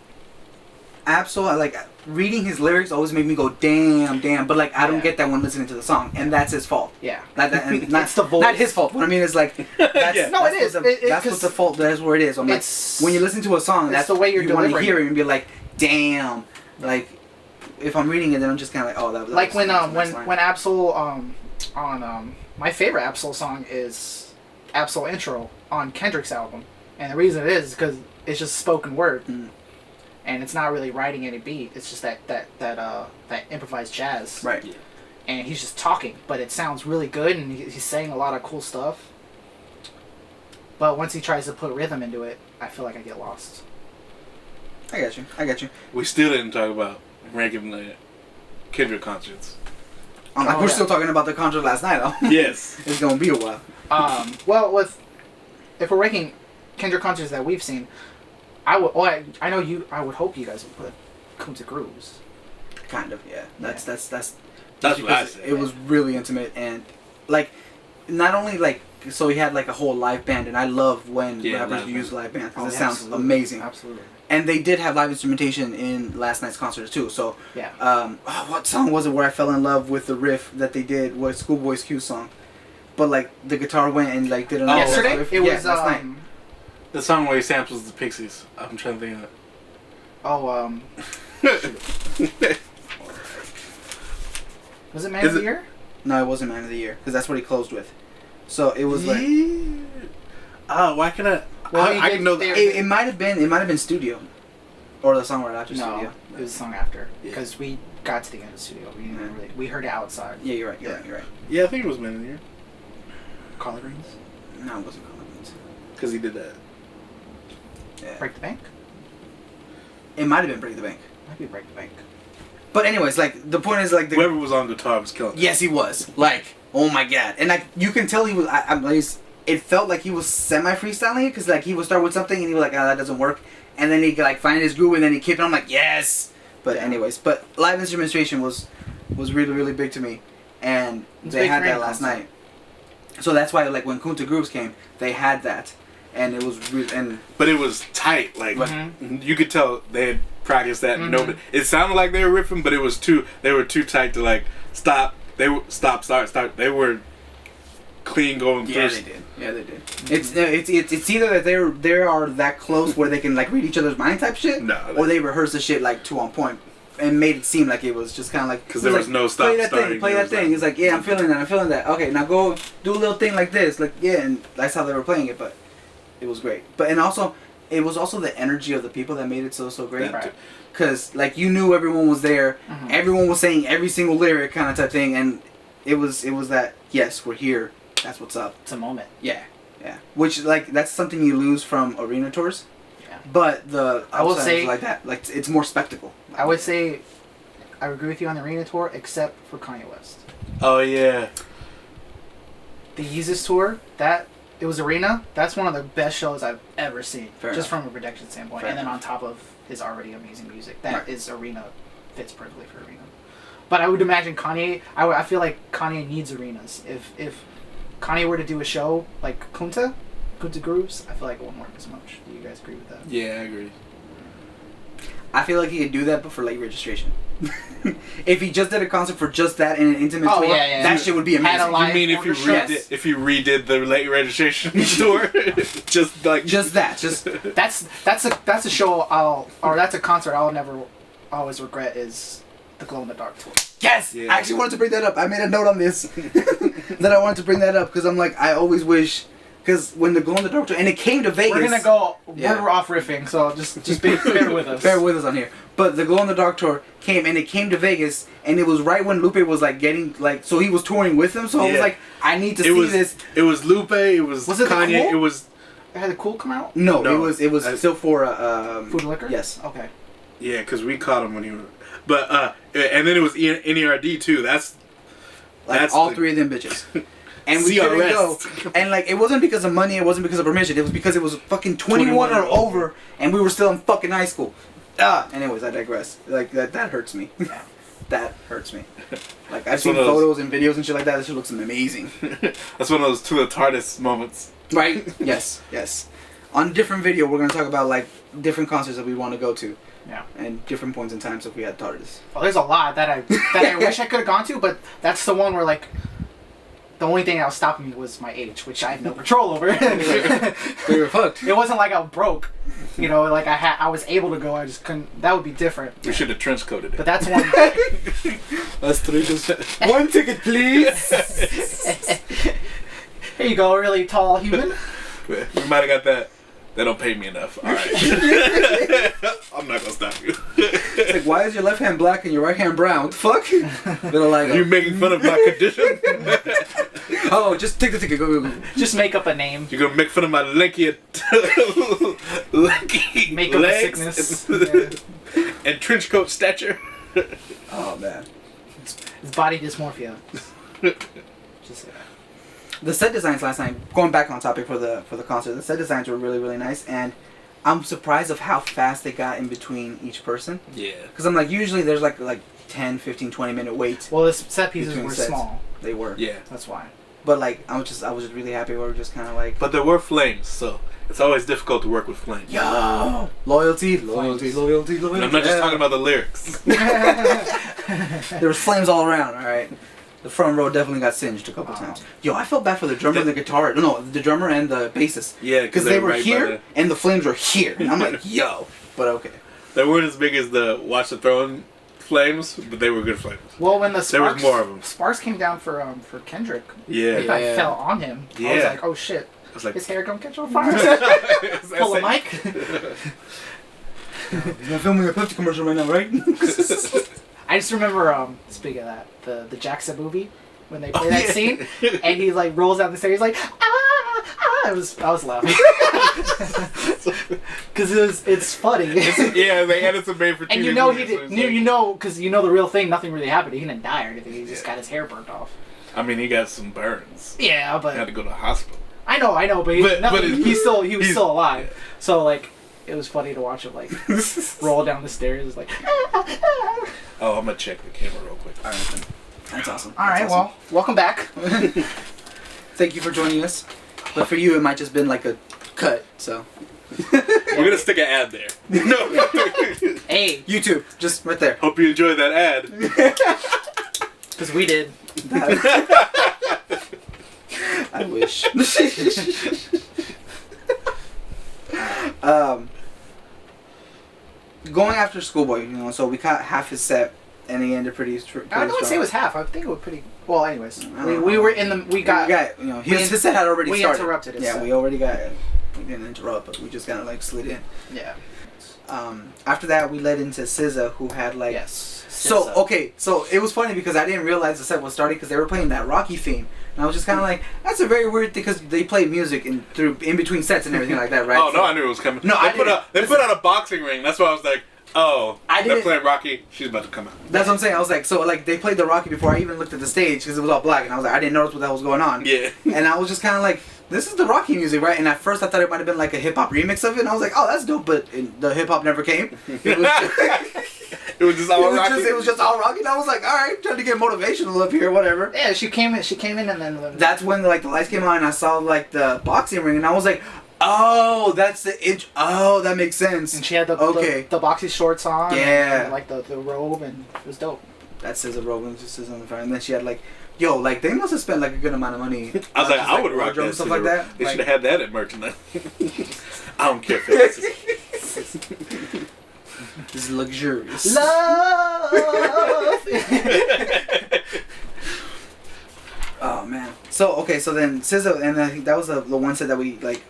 Speaker 2: Absol, like reading his lyrics always made me go damn, but like I don't get that when listening to the song, and that's his fault.
Speaker 1: Yeah.
Speaker 2: And
Speaker 1: It's the voice.
Speaker 2: not his fault. What I mean is like, that's,
Speaker 3: Yeah.
Speaker 1: No, it is.
Speaker 2: That's what the fault. That's where it is. I'm like, when you listen to a song, that's
Speaker 1: the way you're
Speaker 2: you want to
Speaker 1: delivering
Speaker 2: hear
Speaker 1: it.
Speaker 2: it and be like, damn. Like, if I'm reading it, then I'm just kind of like, oh, that.
Speaker 1: Like
Speaker 2: was
Speaker 1: when Absol on my favorite Absol song is Absol Intro on Kendrick's album, and the reason it is because it's just spoken word.
Speaker 2: Mm.
Speaker 1: And it's not really writing any beat. It's just that improvised jazz.
Speaker 2: Right.
Speaker 1: And he's just talking, but it sounds really good, and he's saying a lot of cool stuff. But once he tries to put rhythm into it, I feel like I get lost.
Speaker 2: I got you.
Speaker 3: We still didn't talk about ranking the Kendrick concerts.
Speaker 2: We're still talking about the concert last night, though.
Speaker 3: Yes.
Speaker 2: It's gonna be a while.
Speaker 1: Well, if we're ranking Kendrick concerts that we've seen, I would hope you guys would put Kunta Grooves.
Speaker 2: Kind of, yeah. That's
Speaker 3: That's what I said.
Speaker 2: It was really intimate, and like, not only like, so he had like a whole live band, and I love when rappers use live band, because it sounds amazing.
Speaker 1: Absolutely.
Speaker 2: And they did have live instrumentation in last night's concert too. So
Speaker 1: yeah.
Speaker 2: What song was it where I fell in love with the riff that they did? Was Schoolboy Q song? But like the guitar went and like did another
Speaker 1: yesterday.
Speaker 2: riff.
Speaker 1: It was
Speaker 2: last night.
Speaker 3: The song where he samples the Pixies. I'm trying to think of it.
Speaker 1: Oh, was it Man of the Year?
Speaker 2: No, it wasn't Man of the Year, because that's what he closed with. So it was like.
Speaker 3: Oh, why can I?
Speaker 1: Well,
Speaker 3: I can know that.
Speaker 2: It might have been Studio, or the song right after
Speaker 1: No,
Speaker 2: Studio.
Speaker 1: it was the song after, because we got to the end of the studio. We heard it outside.
Speaker 2: Yeah, you're right.
Speaker 3: Yeah, I think it was Man of the Year.
Speaker 1: Collard Greens.
Speaker 2: No, it wasn't Collins.
Speaker 3: Because he did that.
Speaker 2: Yeah.
Speaker 1: Break the Bank.
Speaker 2: It might have been Break the Bank.
Speaker 1: Might be Break the Bank.
Speaker 2: But anyways, like the point is like
Speaker 3: whoever was on guitar was killing it.
Speaker 2: Yes, he was. Like, oh my god, and like you can tell he was. It felt like he was semi freestyling it, because like he would start with something and he was like, that doesn't work, and then he could like find his groove and then he kept it. I'm like, yes. But anyways, but live instrumentation was really, really big to me, and they had that last night. So that's why like when Kunta Grooves came, they had that, and it was
Speaker 3: but it was tight. Like you could tell they had practiced that. Nobody. It sounded like they were riffing, but it was they were too tight to like stop. They were start. They were clean going through.
Speaker 2: Yeah, they did. It's either that they are that close where they can like read each other's mind type shit, or they rehearse the shit like to on point and made it seem like it was just kind of like,
Speaker 3: because there was no stop.
Speaker 2: Play that thing. It's like, yeah, I'm feeling that. Okay, now go do a little thing like this. Like, yeah, and that's how they were playing it. But It was great. But and also, it was also the energy of the people that made it so great.
Speaker 1: Right.
Speaker 2: Because like you knew everyone was there,
Speaker 1: Mhm.
Speaker 2: everyone was saying every single lyric kind of type thing, and it was that yes, we're here. That's what's up.
Speaker 1: It's a moment.
Speaker 2: Yeah. Which like that's something you lose from arena tours.
Speaker 1: Yeah.
Speaker 2: But the
Speaker 1: I will
Speaker 2: upside
Speaker 1: say-
Speaker 2: is like that. Like it's more spectacle.
Speaker 1: I would say I agree with you on the arena tour, except for Kanye West.
Speaker 3: Oh yeah.
Speaker 1: The Yeezus tour, that it was arena. That's one of the best shows I've ever seen,
Speaker 2: Fair
Speaker 1: just
Speaker 2: enough.
Speaker 1: from a production standpoint.
Speaker 2: Fair
Speaker 1: and then
Speaker 2: enough.
Speaker 1: on top of his already amazing music, that
Speaker 2: Right.
Speaker 1: is arena, fits perfectly for arena. But I would imagine Kanye. I feel like Kanye needs arenas. If Kanye were to do a show like Kunta Groups, I feel like it wouldn't work as much. Do you guys agree with that?
Speaker 3: Yeah, I agree.
Speaker 2: I feel like he could do that, but for late registration. If he just did a concert for just that in an intimate
Speaker 1: Oh,
Speaker 2: tour,
Speaker 1: yeah.
Speaker 2: that shit would be
Speaker 1: Had a
Speaker 2: amazing.
Speaker 1: live
Speaker 3: You mean if you
Speaker 1: orchestra?
Speaker 3: redid if you redid the late registration tour, just like
Speaker 2: Just that. Just
Speaker 1: That's a show that's a concert I'll never always regret is the Glow in the Dark tour.
Speaker 2: yes.
Speaker 3: Yeah.
Speaker 2: I actually wanted to bring that up. I made a note on this that I wanted to bring that up because I'm like I always wish because when the Glow in the Dark tour and it came to Vegas.
Speaker 1: We're gonna go.
Speaker 2: Yeah.
Speaker 1: We're off riffing, so just bear with us.
Speaker 2: Bear with us on here. But the Glow in the Dark tour came and it came to Vegas and it was right when Lupe was like getting like so he was touring with them. So I was
Speaker 3: Yeah.
Speaker 2: like I need to
Speaker 3: it
Speaker 2: see
Speaker 3: was
Speaker 2: this.
Speaker 3: it was Lupe, it was
Speaker 1: Was it the
Speaker 3: Kanye,
Speaker 1: Cool?
Speaker 3: it was
Speaker 1: Had the Cool come out?
Speaker 2: No,
Speaker 3: No.
Speaker 2: it was still for
Speaker 1: Food and Liquor.
Speaker 2: Yes.
Speaker 1: Okay.
Speaker 3: yeah, because we caught him when he was. But and then it was NERD too. That's
Speaker 2: all
Speaker 3: the-
Speaker 2: three of them bitches. And we couldn't go.
Speaker 3: CRS.
Speaker 2: And like it wasn't because of money, it wasn't because of permission. It was because it was fucking 21 or
Speaker 3: 21 or
Speaker 2: over and we were still in fucking high school. Anyways, I digress. Like that hurts me. That hurts me. Like I've
Speaker 3: That's
Speaker 2: seen
Speaker 3: one of those-
Speaker 2: photos and videos and shit like that. This shit looks amazing.
Speaker 3: That's one of those to the TARDIS moments.
Speaker 2: Right? Yes. On a different video, we're gonna talk about like different concerts that we want to go to.
Speaker 1: Yeah.
Speaker 2: And different points in time. So if we had TARDIS.
Speaker 1: Well, there's a lot that I wish I could have gone to, but that's the one where like the only thing that was stopping me was my age, which I have no control over.
Speaker 2: We were fucked.
Speaker 1: It wasn't like I was broke, you know. Like I was able to go. I just couldn't. That would be different.
Speaker 3: We should have trench coated it.
Speaker 1: But that's one.
Speaker 2: Us three just one ticket, please.
Speaker 1: Here you go, really tall human.
Speaker 3: We might have got that. They don't pay me enough. All right. I'm not gonna stop you.
Speaker 2: It's like, why is your left hand black and your right hand brown? What the fuck? They're like,
Speaker 3: You making fun of my condition?
Speaker 2: oh, just take the ticket. Go.
Speaker 1: Just make up a name.
Speaker 3: You're gonna make fun of my lanky
Speaker 1: Make up a
Speaker 3: legs
Speaker 1: sickness.
Speaker 3: and trench coat stature.
Speaker 2: Oh man.
Speaker 1: It's body dysmorphia. Just say that.
Speaker 2: The set designs last night. Going back on topic for the concert, the set designs were really nice, and I'm surprised of how fast they got in between each person.
Speaker 3: Yeah.
Speaker 2: Because I'm like, usually there's like 10, 15, 20 minute wait.
Speaker 1: Well, the set pieces
Speaker 2: Between
Speaker 1: were
Speaker 2: sets.
Speaker 1: small.
Speaker 2: They were.
Speaker 3: Yeah.
Speaker 1: That's why.
Speaker 2: But like, I was just really happy. We were just kind of like,
Speaker 3: But there were flames, so it's always difficult to work with flames.
Speaker 2: yo, loyalty.
Speaker 3: And I'm not just talking about the lyrics.
Speaker 2: There was flames all around. All right. The front row definitely got singed a couple times. Yo, I felt bad for the drummer and the guitar. No, the drummer and the bassist.
Speaker 3: Yeah,
Speaker 2: Because they were
Speaker 3: right by
Speaker 2: here and the flames were here. And I'm like, yo. But okay.
Speaker 3: They weren't as big as the Watch the Throne flames, but they were good flames.
Speaker 1: Well, when the
Speaker 3: There was
Speaker 1: Sparks,
Speaker 3: more of 'em.
Speaker 1: Sparks came down for Kendrick,
Speaker 3: Yeah.
Speaker 1: I thought it fell on him. I was
Speaker 3: Yeah.
Speaker 1: like, oh shit,
Speaker 3: It's like
Speaker 1: his hair gonna catch on fire. Pull a mic.
Speaker 2: He's not filming a Pepsi commercial right now, right?
Speaker 1: I just remember, speaking of that, the Jackson movie when they play that
Speaker 3: yeah.
Speaker 1: scene, and he like rolls down the stairs, he's like, I was laughing because it's funny.
Speaker 3: Yeah, they added some made for TV.
Speaker 1: And you know he
Speaker 3: movies, so
Speaker 1: did,
Speaker 3: it's like-
Speaker 1: you know, because you know the real thing. Nothing really happened. He didn't die or anything. He just got his hair burnt off.
Speaker 3: I mean, he got some burns.
Speaker 1: Yeah,
Speaker 3: He had to
Speaker 1: but
Speaker 3: go to the hospital.
Speaker 1: I know, but,
Speaker 3: But
Speaker 1: nothing, he was
Speaker 3: he's-
Speaker 1: still alive. So like, it was funny to watch him like roll down the stairs like.
Speaker 3: Oh, I'm gonna check the camera real quick.
Speaker 2: All right, then. That's awesome.
Speaker 1: All right,
Speaker 2: That's awesome.
Speaker 1: well, welcome back.
Speaker 2: Thank you for joining us. But for you, it might just been like a cut. So
Speaker 3: We're gonna stick an ad there. No.
Speaker 1: Hey,
Speaker 2: YouTube, just right there.
Speaker 3: Hope you enjoyed that ad.
Speaker 1: because we did.
Speaker 2: I wish. Going after Schoolboy, you know, so we caught half his set, and he ended pretty strong.
Speaker 1: I wouldn't say it was half. I think it was pretty. Well, anyways,
Speaker 2: I don't
Speaker 1: we
Speaker 2: know.
Speaker 1: were in the. We got.
Speaker 2: you know, his set had already
Speaker 1: we
Speaker 2: started.
Speaker 1: interrupted his
Speaker 2: Yeah,
Speaker 1: set.
Speaker 2: we already got we didn't interrupt, but we just kind of like slid in.
Speaker 1: Yeah.
Speaker 2: After that, we led into SZA, who had like.
Speaker 1: Yes.
Speaker 2: So
Speaker 1: SZA.
Speaker 2: okay, so it was funny because I didn't realize the set was starting because they were playing that Rocky theme, and I was just kind of like, that's a very weird thing because they play music in between sets and everything like that, right?
Speaker 3: Oh no, I knew it was coming.
Speaker 2: No,
Speaker 3: they put out a boxing ring. That's why I was like, oh, they're
Speaker 2: didn't-
Speaker 3: playing Rocky. She's about to come out.
Speaker 2: That's what I'm saying. I was like, so like they played the Rocky before I even looked at the stage because it was all black, and I was like, I didn't notice what the hell was going on.
Speaker 3: Yeah.
Speaker 2: And I was just kind of like, this is the Rocky music, right? And at first I thought it might have been like a hip hop remix of it, and I was like, oh, that's dope, but the hip hop never came. It was
Speaker 3: It was just all Rocky.
Speaker 2: it was just all Rocky, and I was like, all right, trying to get motivational up here, whatever.
Speaker 1: Yeah, she came in, and then
Speaker 2: That's when like the lights came on, and I saw like the boxing ring, and I was like, oh, that's the oh, that makes sense.
Speaker 1: and she had the boxy shorts on.
Speaker 2: Yeah.
Speaker 1: And, like the robe, and it was dope.
Speaker 2: That SZA robe and just on the fire, and then she had like. Yo, like they must have spent like a good amount of money.
Speaker 3: I was like,
Speaker 2: just,
Speaker 3: I would rock
Speaker 2: wardrobe
Speaker 3: that.
Speaker 2: and stuff like that.
Speaker 3: They
Speaker 2: Like-
Speaker 3: should have had that at merchandise. I don't care if it's.
Speaker 2: This is luxurious.
Speaker 1: Love.
Speaker 2: Oh man. So then SZA, and I think that was the one set that we like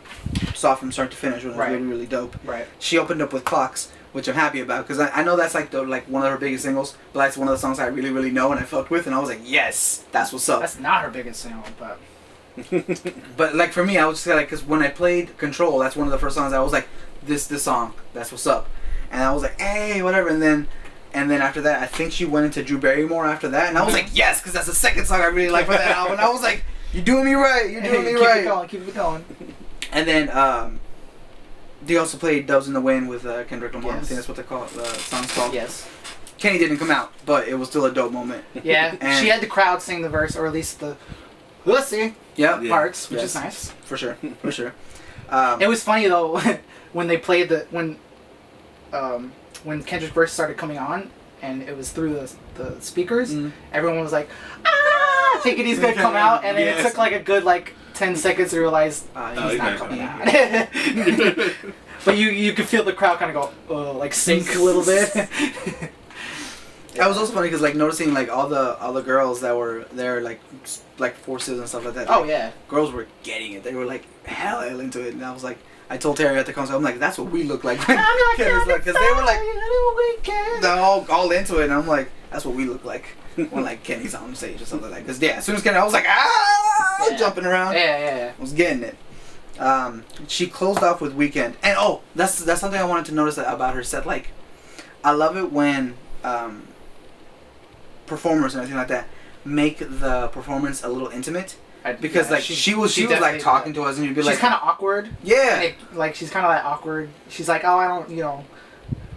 Speaker 2: saw from start to finish, was
Speaker 1: Right.
Speaker 2: really really dope.
Speaker 1: Right.
Speaker 2: She opened up with Clocks, which I'm happy about because I know that's like one of her biggest singles, but that's one of the songs I really really know and I fucked with, and I was like, yes, that's what's up.
Speaker 1: That's not her biggest single, but
Speaker 2: But like for me, I was just like, because when I played Control, that's one of the first songs I was like, this song, that's what's up, and I was like, hey, whatever, and then after that, I think she went into Drew Barrymore after that, and I was like, yes, because that's the second song I really like for that album, and I was like, you're doing me right, you're doing me right.
Speaker 1: Keep it going.
Speaker 2: And then they also played Doves in the Wind with Kendrick Lamar.
Speaker 1: Yes.
Speaker 2: I think that's what the song's called.
Speaker 1: Yes.
Speaker 2: Kenny didn't come out, but it was still a dope moment.
Speaker 1: Yeah,
Speaker 2: And-
Speaker 1: she had the crowd sing the verse, or at least the "Lucy"
Speaker 2: Yep,
Speaker 3: Yeah.
Speaker 1: parts, which
Speaker 2: Yes.
Speaker 1: is nice.
Speaker 2: for sure, for sure.
Speaker 1: It was funny though when they played when Kendrick's verse started coming on, and it was through the speakers.
Speaker 2: Mhm.
Speaker 1: Everyone was like, "Ah!" thinking he's gonna come out, and then
Speaker 3: Yes.
Speaker 1: it took like a good 10 seconds to realize
Speaker 2: He's
Speaker 1: he's
Speaker 2: not
Speaker 1: not coming out.
Speaker 2: coming
Speaker 1: But you could feel the crowd kind of go sink a little bit.
Speaker 2: That was also funny because like noticing like all the girls that were there like forces and stuff like that.
Speaker 1: Oh
Speaker 2: like,
Speaker 1: yeah.
Speaker 2: girls were getting it. They were like hell into it, and I was like, I told Terry at the concert, I'm like, that's what we look like.
Speaker 1: I'm not
Speaker 2: because they were like
Speaker 1: weekend.
Speaker 2: they're all into it, and I'm like, that's what we look like when like Kenny's on stage or something like. Because yeah, as soon as Kenny, I was like,
Speaker 1: Yeah.
Speaker 2: jumping around.
Speaker 1: Yeah.
Speaker 2: I was getting it. She closed off with Weekend, and that's something I wanted to notice about her set. Like, I love it when performers and everything like that make the performance a little intimate, because like she was like talking to us, and you'd be
Speaker 1: she's
Speaker 2: like,
Speaker 1: kind of awkward.
Speaker 2: yeah,
Speaker 1: Like she's kind of like awkward. She's like, oh, I don't,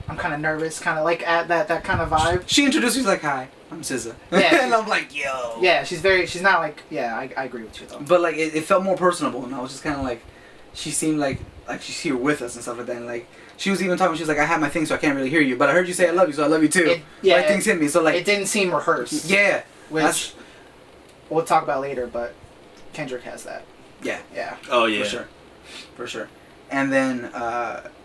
Speaker 1: I'm kind of nervous, kind of like at that kind of vibe.
Speaker 2: She introduced me like, hi, I'm SZA,
Speaker 1: Yeah.
Speaker 2: and I'm like, yo,
Speaker 1: Yeah, she's not like, yeah, I agree with you though.
Speaker 2: but like it felt more personable, and I was just kind of like, she seemed like she's here with us and stuff like that, and like she was even talking, she was like, I have my thing, so I can't really hear you, but I heard you say I love you, so I love you too.
Speaker 1: Yeah,
Speaker 2: Like, things hit me, so like
Speaker 1: it didn't seem rehearsed.
Speaker 2: yeah,
Speaker 1: Which we'll talk about later, but Kendrick has that.
Speaker 2: yeah.
Speaker 1: Yeah.
Speaker 3: Oh yeah.
Speaker 2: For sure. And then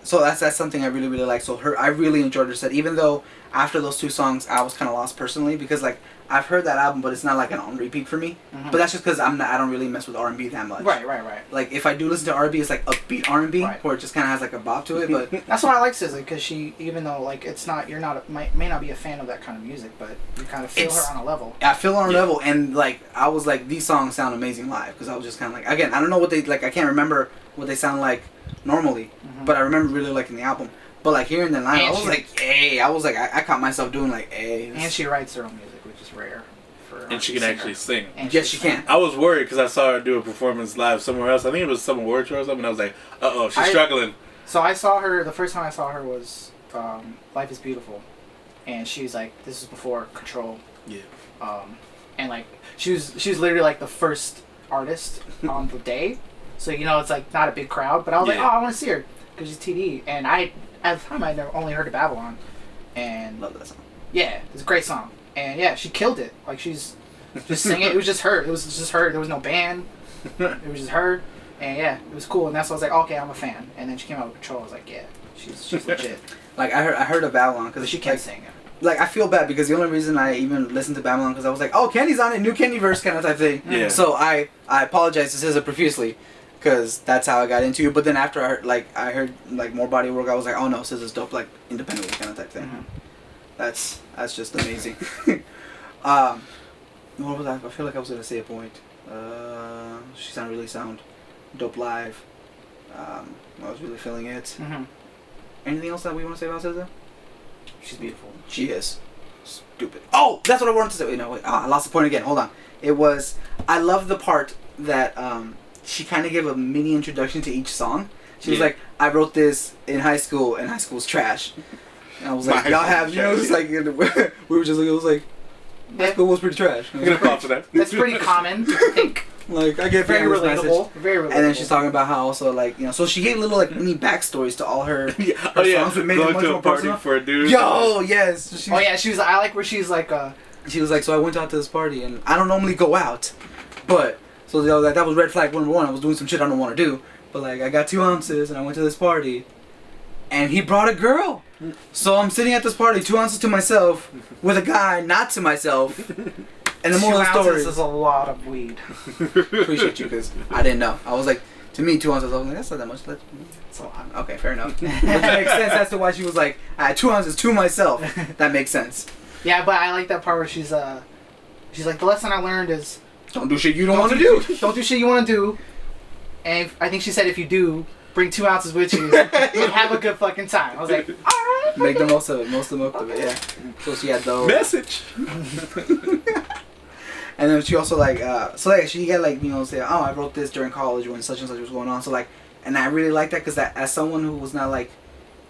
Speaker 2: so that's something I really really like. So I really enjoyed her set, even though after those two songs I was kind of lost personally, because like I've heard that album, but it's not like an on repeat for me.
Speaker 1: Mhm.
Speaker 2: But that's just because I don't really mess with R&B that much.
Speaker 1: Right.
Speaker 2: Like if I do listen to R&B, it's like upbeat R&B,
Speaker 1: Right.
Speaker 2: where it just kind of has like a bop to it. But
Speaker 1: That's why I like SZA, because she, even though like it's not, may not be a fan of that kind of music, but you kind of feel
Speaker 2: It's-
Speaker 1: her on a level.
Speaker 2: I feel on a level, and like I was like, these songs sound amazing live, because I was just kind of like, again, I don't know what they like. I can't remember what they sound like normally,
Speaker 1: Mhm.
Speaker 2: but I remember really liking the album. But like hearing the line,
Speaker 1: And
Speaker 2: I was like, hey, I caught myself doing like, hey.
Speaker 1: And she writes her own music, which is rare. For
Speaker 3: And she can actually sing.
Speaker 1: And
Speaker 2: Yes,
Speaker 1: she
Speaker 2: she can.
Speaker 3: I was worried because I saw her do a performance live somewhere else. I think it was some award show or something. I was like, she's struggling.
Speaker 1: So I saw her. The first time I saw her was "Life Is Beautiful," and she's like, "This is before Control."
Speaker 3: Yeah.
Speaker 1: And like she was literally like the first artist on the day, so it's like not a big crowd. But I was like,
Speaker 3: Yeah.
Speaker 1: oh, I want to see her because she's TDE, and at the time I only heard of Babylon, and
Speaker 2: Love that song.
Speaker 1: yeah, it's a great song, and yeah, she killed it. Like she's just singing. It was just her. It was just her. There was no band. It was just her. And yeah, it was cool, and that's why I was like, okay, I'm a fan. And then she came out with Control. I was like, yeah, she's legit.
Speaker 2: Like I heard of Babylon because
Speaker 1: But she can sing.
Speaker 2: Like I feel bad because the only reason I even listened to Babylon because I was like, oh, Kenny's on it, new Kenny verse kind of type thing.
Speaker 3: Yeah.
Speaker 2: So I apologize to SZA profusely Cause that's how I got into it. But then after I heard like more body work, I was like, oh no, SZA's dope, like independently kind of type thing.
Speaker 1: Mhm.
Speaker 2: That's just amazing. What was that? I feel like I was gonna say a point. She sounded really sound, dope live. I was really feeling it.
Speaker 1: Mhm.
Speaker 2: Anything else that we want to say about SZA?
Speaker 1: She's beautiful.
Speaker 2: She is stupid. Oh, that's what I wanted to say. Wait, no, wait. I lost the point again. Hold on. It was, I love the part that she kind of gave a mini introduction to each song. She was like, I wrote this in high school, and high school's trash. And I was like, y'all have, you know, it's like, we were just like, it was like, high school was pretty trash.
Speaker 3: I'm gonna pop for that.
Speaker 1: That's pretty common, I think.
Speaker 2: Like, I get
Speaker 1: Very
Speaker 2: this
Speaker 1: relatable.
Speaker 2: message.
Speaker 1: Very relatable.
Speaker 2: And then she's talking about how also, like, you know, so she gave little, like, mini backstories to all her,
Speaker 3: Yeah.
Speaker 2: her
Speaker 3: Oh yeah,
Speaker 2: songs, which made it
Speaker 3: going
Speaker 2: much
Speaker 3: to
Speaker 2: more
Speaker 3: a party
Speaker 2: personal.
Speaker 3: for a dude.
Speaker 2: Yo, yes.
Speaker 1: Oh yeah, she was. I like where she's like.
Speaker 2: She was like, so I went out to this party, and I don't normally go out, but so like that was red flag number one. I was doing some shit I don't want to do, but like I got 2 ounces, and I went to this party, and he brought a girl. So I'm sitting at this party, 2 ounces to myself, with a guy not to myself, and the moral of the
Speaker 1: 2
Speaker 2: story
Speaker 1: ounces is a lot of weed.
Speaker 2: Appreciate you, because I didn't know. I was like, to me, 2 ounces. I was like, that's not that much.
Speaker 1: It's a lot.
Speaker 2: Okay, fair enough. Which makes sense as to why she was like, I had 2 ounces to myself. That makes sense.
Speaker 1: Yeah, but I like that part where she's like, the lesson I learned is
Speaker 2: Don't do shit you don't want to do.
Speaker 1: Don't do shit you want to do. And I think she said if you do, bring 2 ounces with you and have a good fucking time. I was like, alright.
Speaker 2: Make the most of it. Most of it. Yeah. So she had those.
Speaker 3: Message.
Speaker 2: And then she also like, so like she get like, you know, say, oh, I wrote this during college when such and such was going on. So like, and I really like that because that as someone who was not like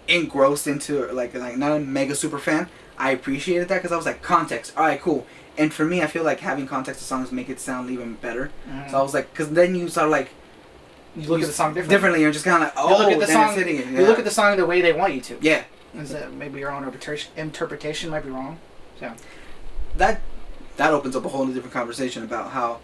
Speaker 2: engrossed into like not a mega super fan, I appreciated that because I was like, context. All right, cool. And for me, I feel like having context to songs make it sound even better.
Speaker 1: Mm-hmm.
Speaker 2: So I was like, because then you start like,
Speaker 1: you look at the song differently.
Speaker 2: You're just kind of like, oh,
Speaker 1: you look at the
Speaker 2: then
Speaker 1: song.
Speaker 2: it's hitting it. Yeah.
Speaker 1: You look at the song the way they want you to.
Speaker 2: Yeah.
Speaker 1: Is that maybe your own interpretation might be wrong? Yeah.
Speaker 2: That opens up a whole new different conversation about how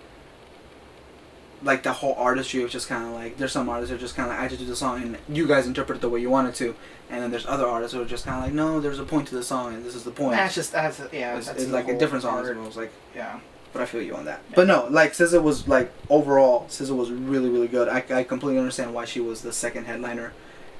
Speaker 2: like the whole artistry of just kind of like there's some artists that are just kind of like I just do the song and you guys interpret it the way you want it to, and then there's other artists who are just kind of like no, there's a point to the song and this is the point.
Speaker 1: That's just
Speaker 2: it's like a different song. I was like
Speaker 1: yeah.
Speaker 2: But I feel you on that. Yeah. But no, like SZA was like overall, SZA was really really good. I completely understand why she was the second headliner,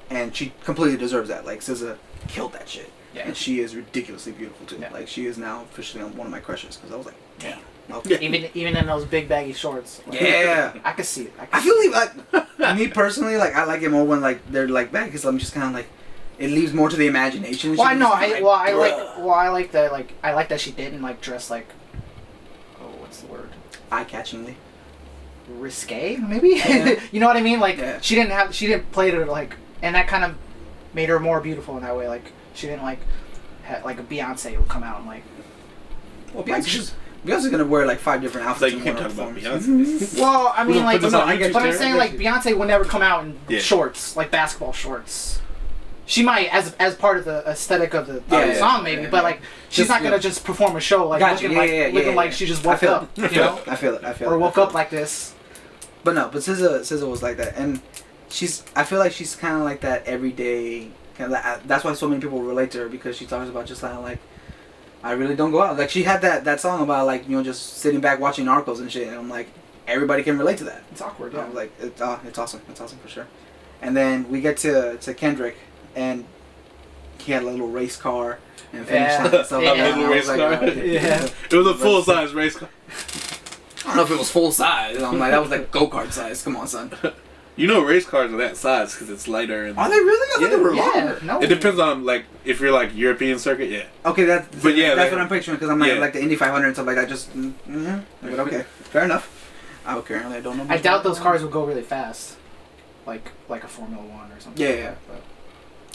Speaker 2: and she completely deserves that. Like SZA killed that shit.
Speaker 1: Yeah.
Speaker 2: And she is ridiculously beautiful too.
Speaker 1: Yeah.
Speaker 2: Like she is now officially on one of my crushes because I was like, damn.
Speaker 1: Yeah.
Speaker 2: Okay.
Speaker 1: Even in those big baggy shorts. Like,
Speaker 2: Yeah.
Speaker 1: I could see it.
Speaker 2: I feel like me personally, like I like it more when like they're like baggy because I'm just kind of like it leaves more to the imagination.
Speaker 1: Well, I know. I
Speaker 2: like
Speaker 1: like that. Like I like that she didn't like dress like. Oh, what's the word?
Speaker 2: eye-catchingly.
Speaker 1: Risque, maybe.
Speaker 2: Yeah.
Speaker 1: You know what I mean? Like
Speaker 2: Yeah.
Speaker 1: she didn't play to like, and that kind of made her more beautiful in that way. Like she didn't like a Beyonce will come out and like.
Speaker 2: Well, Beyonce's gonna wear like 5 different outfits.
Speaker 3: Like you keep talking about
Speaker 2: performance.
Speaker 3: Beyonce.
Speaker 1: Well, I mean, like,
Speaker 3: put this on YouTube
Speaker 1: but I'm
Speaker 3: too?
Speaker 1: saying like Beyonce would never come out in
Speaker 3: Yeah.
Speaker 1: shorts, like basketball shorts. She might as part of the aesthetic of the
Speaker 2: Yeah,
Speaker 1: song, maybe,
Speaker 2: yeah,
Speaker 1: but
Speaker 2: yeah.
Speaker 1: like she's
Speaker 2: Just,
Speaker 1: not gonna
Speaker 2: yeah.
Speaker 1: just perform a show like
Speaker 2: Gotcha.
Speaker 1: looking like she just woke up, you know,
Speaker 2: I feel it.
Speaker 1: or woke up like this.
Speaker 2: But no, but SZA was like that, and I feel like she's kind of like that everyday. Kind of that's why so many people relate to her because she talks about just kind of like, I really don't go out. Like she had that song about like just sitting back watching Narcos and shit, and I'm like, everybody can relate to that.
Speaker 1: It's awkward,
Speaker 2: I
Speaker 1: yeah.
Speaker 2: was like, it's awesome. It's awesome for sure. And then we get to Kendrick, and he had a little race car and finished
Speaker 1: Yeah.
Speaker 2: and stuff like
Speaker 1: Yeah.
Speaker 2: that.
Speaker 3: Little
Speaker 2: I was
Speaker 3: race
Speaker 2: like,
Speaker 3: car.
Speaker 2: okay.
Speaker 1: Yeah.
Speaker 3: It was a full size race car.
Speaker 2: I don't know if it was full size. I'm like, that was like go-kart size. Come on, son.
Speaker 3: You know, race cars are that size because it's lighter. And
Speaker 2: Are they really? I thought they were longer.
Speaker 1: Yeah, no.
Speaker 3: it depends on like if you're like European circuit, yeah.
Speaker 2: Okay,
Speaker 3: But yeah,
Speaker 2: that's
Speaker 3: they-
Speaker 2: what I'm picturing because I'm like,
Speaker 3: yeah.
Speaker 2: like the Indy 500 and stuff like that. Just, but okay, fair enough. Apparently, I don't know.
Speaker 1: I doubt those cars would go really fast, like a Formula One or something.
Speaker 2: Yeah,
Speaker 1: like
Speaker 2: yeah.
Speaker 1: that, but.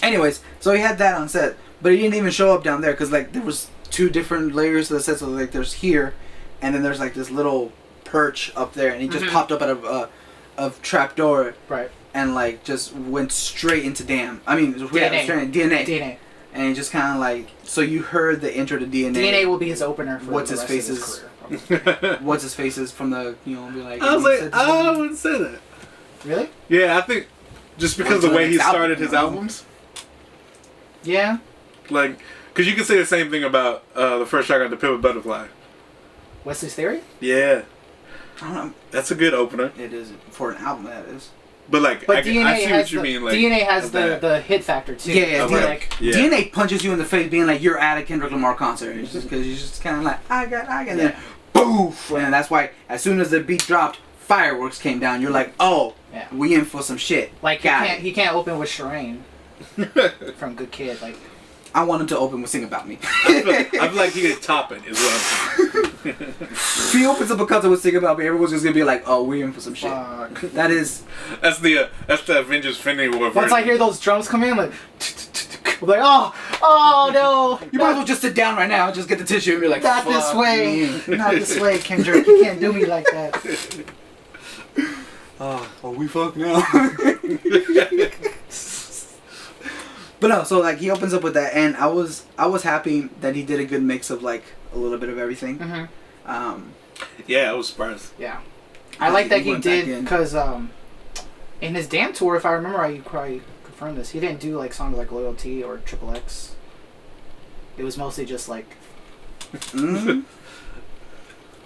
Speaker 2: Anyways, so he had that on set, but he didn't even show up down there because like there was 2 different layers to the set. So like there's here, and then there's like this little perch up there, and he just popped up out of trap door.
Speaker 1: Right.
Speaker 2: And like just went straight into DNA.
Speaker 1: DNA.
Speaker 2: And just kind of like so you heard the intro to DNA.
Speaker 1: DNA will be his opener for
Speaker 2: What's
Speaker 1: the
Speaker 2: his
Speaker 1: rest
Speaker 2: face's-
Speaker 1: of his career. probably.
Speaker 2: What's his faces from the be like.
Speaker 3: I was like, I wouldn't say that.
Speaker 1: Really?
Speaker 3: Yeah, I think just because of the way he started his albums,
Speaker 1: Yeah.
Speaker 3: like, because you can say the same thing about the first track on the Pimp a Butterfly.
Speaker 1: Wesley's Theory?
Speaker 3: Yeah,
Speaker 2: I don't know.
Speaker 3: that's a good opener.
Speaker 2: It is for an album. That is.
Speaker 3: But like,
Speaker 1: But
Speaker 3: I
Speaker 1: DNA
Speaker 3: see
Speaker 1: has
Speaker 3: what you
Speaker 1: the,
Speaker 3: mean. Like,
Speaker 1: DNA has
Speaker 3: of that.
Speaker 1: the hit factor too.
Speaker 2: Yeah,
Speaker 1: Where,
Speaker 2: yeah.
Speaker 1: like,
Speaker 3: Yeah.
Speaker 2: DNA punches you in the face, being like you're at a Kendrick Lamar concert. It's just because you're just kind of like I got, and then boof, and that's why as soon as the beat dropped, fireworks came down. You're like, oh,
Speaker 1: yeah.
Speaker 2: we in for some shit.
Speaker 1: Like
Speaker 2: Got
Speaker 1: he can't open with Shireen from Good Kid. Like
Speaker 2: I want him to open with "Sing About Me."
Speaker 3: I feel like he could top it. Is what I'm saying.
Speaker 2: If he opens up a concert with "Sing About Me," everyone's just gonna be like, oh, we in for some shit.
Speaker 1: fuck.
Speaker 2: That is.
Speaker 3: That's the Avengers Infinity War version.
Speaker 1: Once I hear those drums come in, like, I'm like, oh no,
Speaker 2: You might as well just sit down right now and just get the tissue and be like,
Speaker 1: not this
Speaker 2: "Fuck
Speaker 1: way,
Speaker 2: me."
Speaker 1: not this way, Kendrick. You can't do me like that.
Speaker 2: Oh, are we fucked now? But no, so like he opens up with that, and I was happy that he did a good mix of like a little bit of everything.
Speaker 1: Mm-hmm.
Speaker 3: Yeah, I was surprised.
Speaker 1: Yeah, I like that he
Speaker 2: went back
Speaker 1: did
Speaker 2: in.
Speaker 1: because in his damn tour, if I remember right, you probably confirmed this. He didn't do like songs like Loyalty or Triple X. It was mostly just like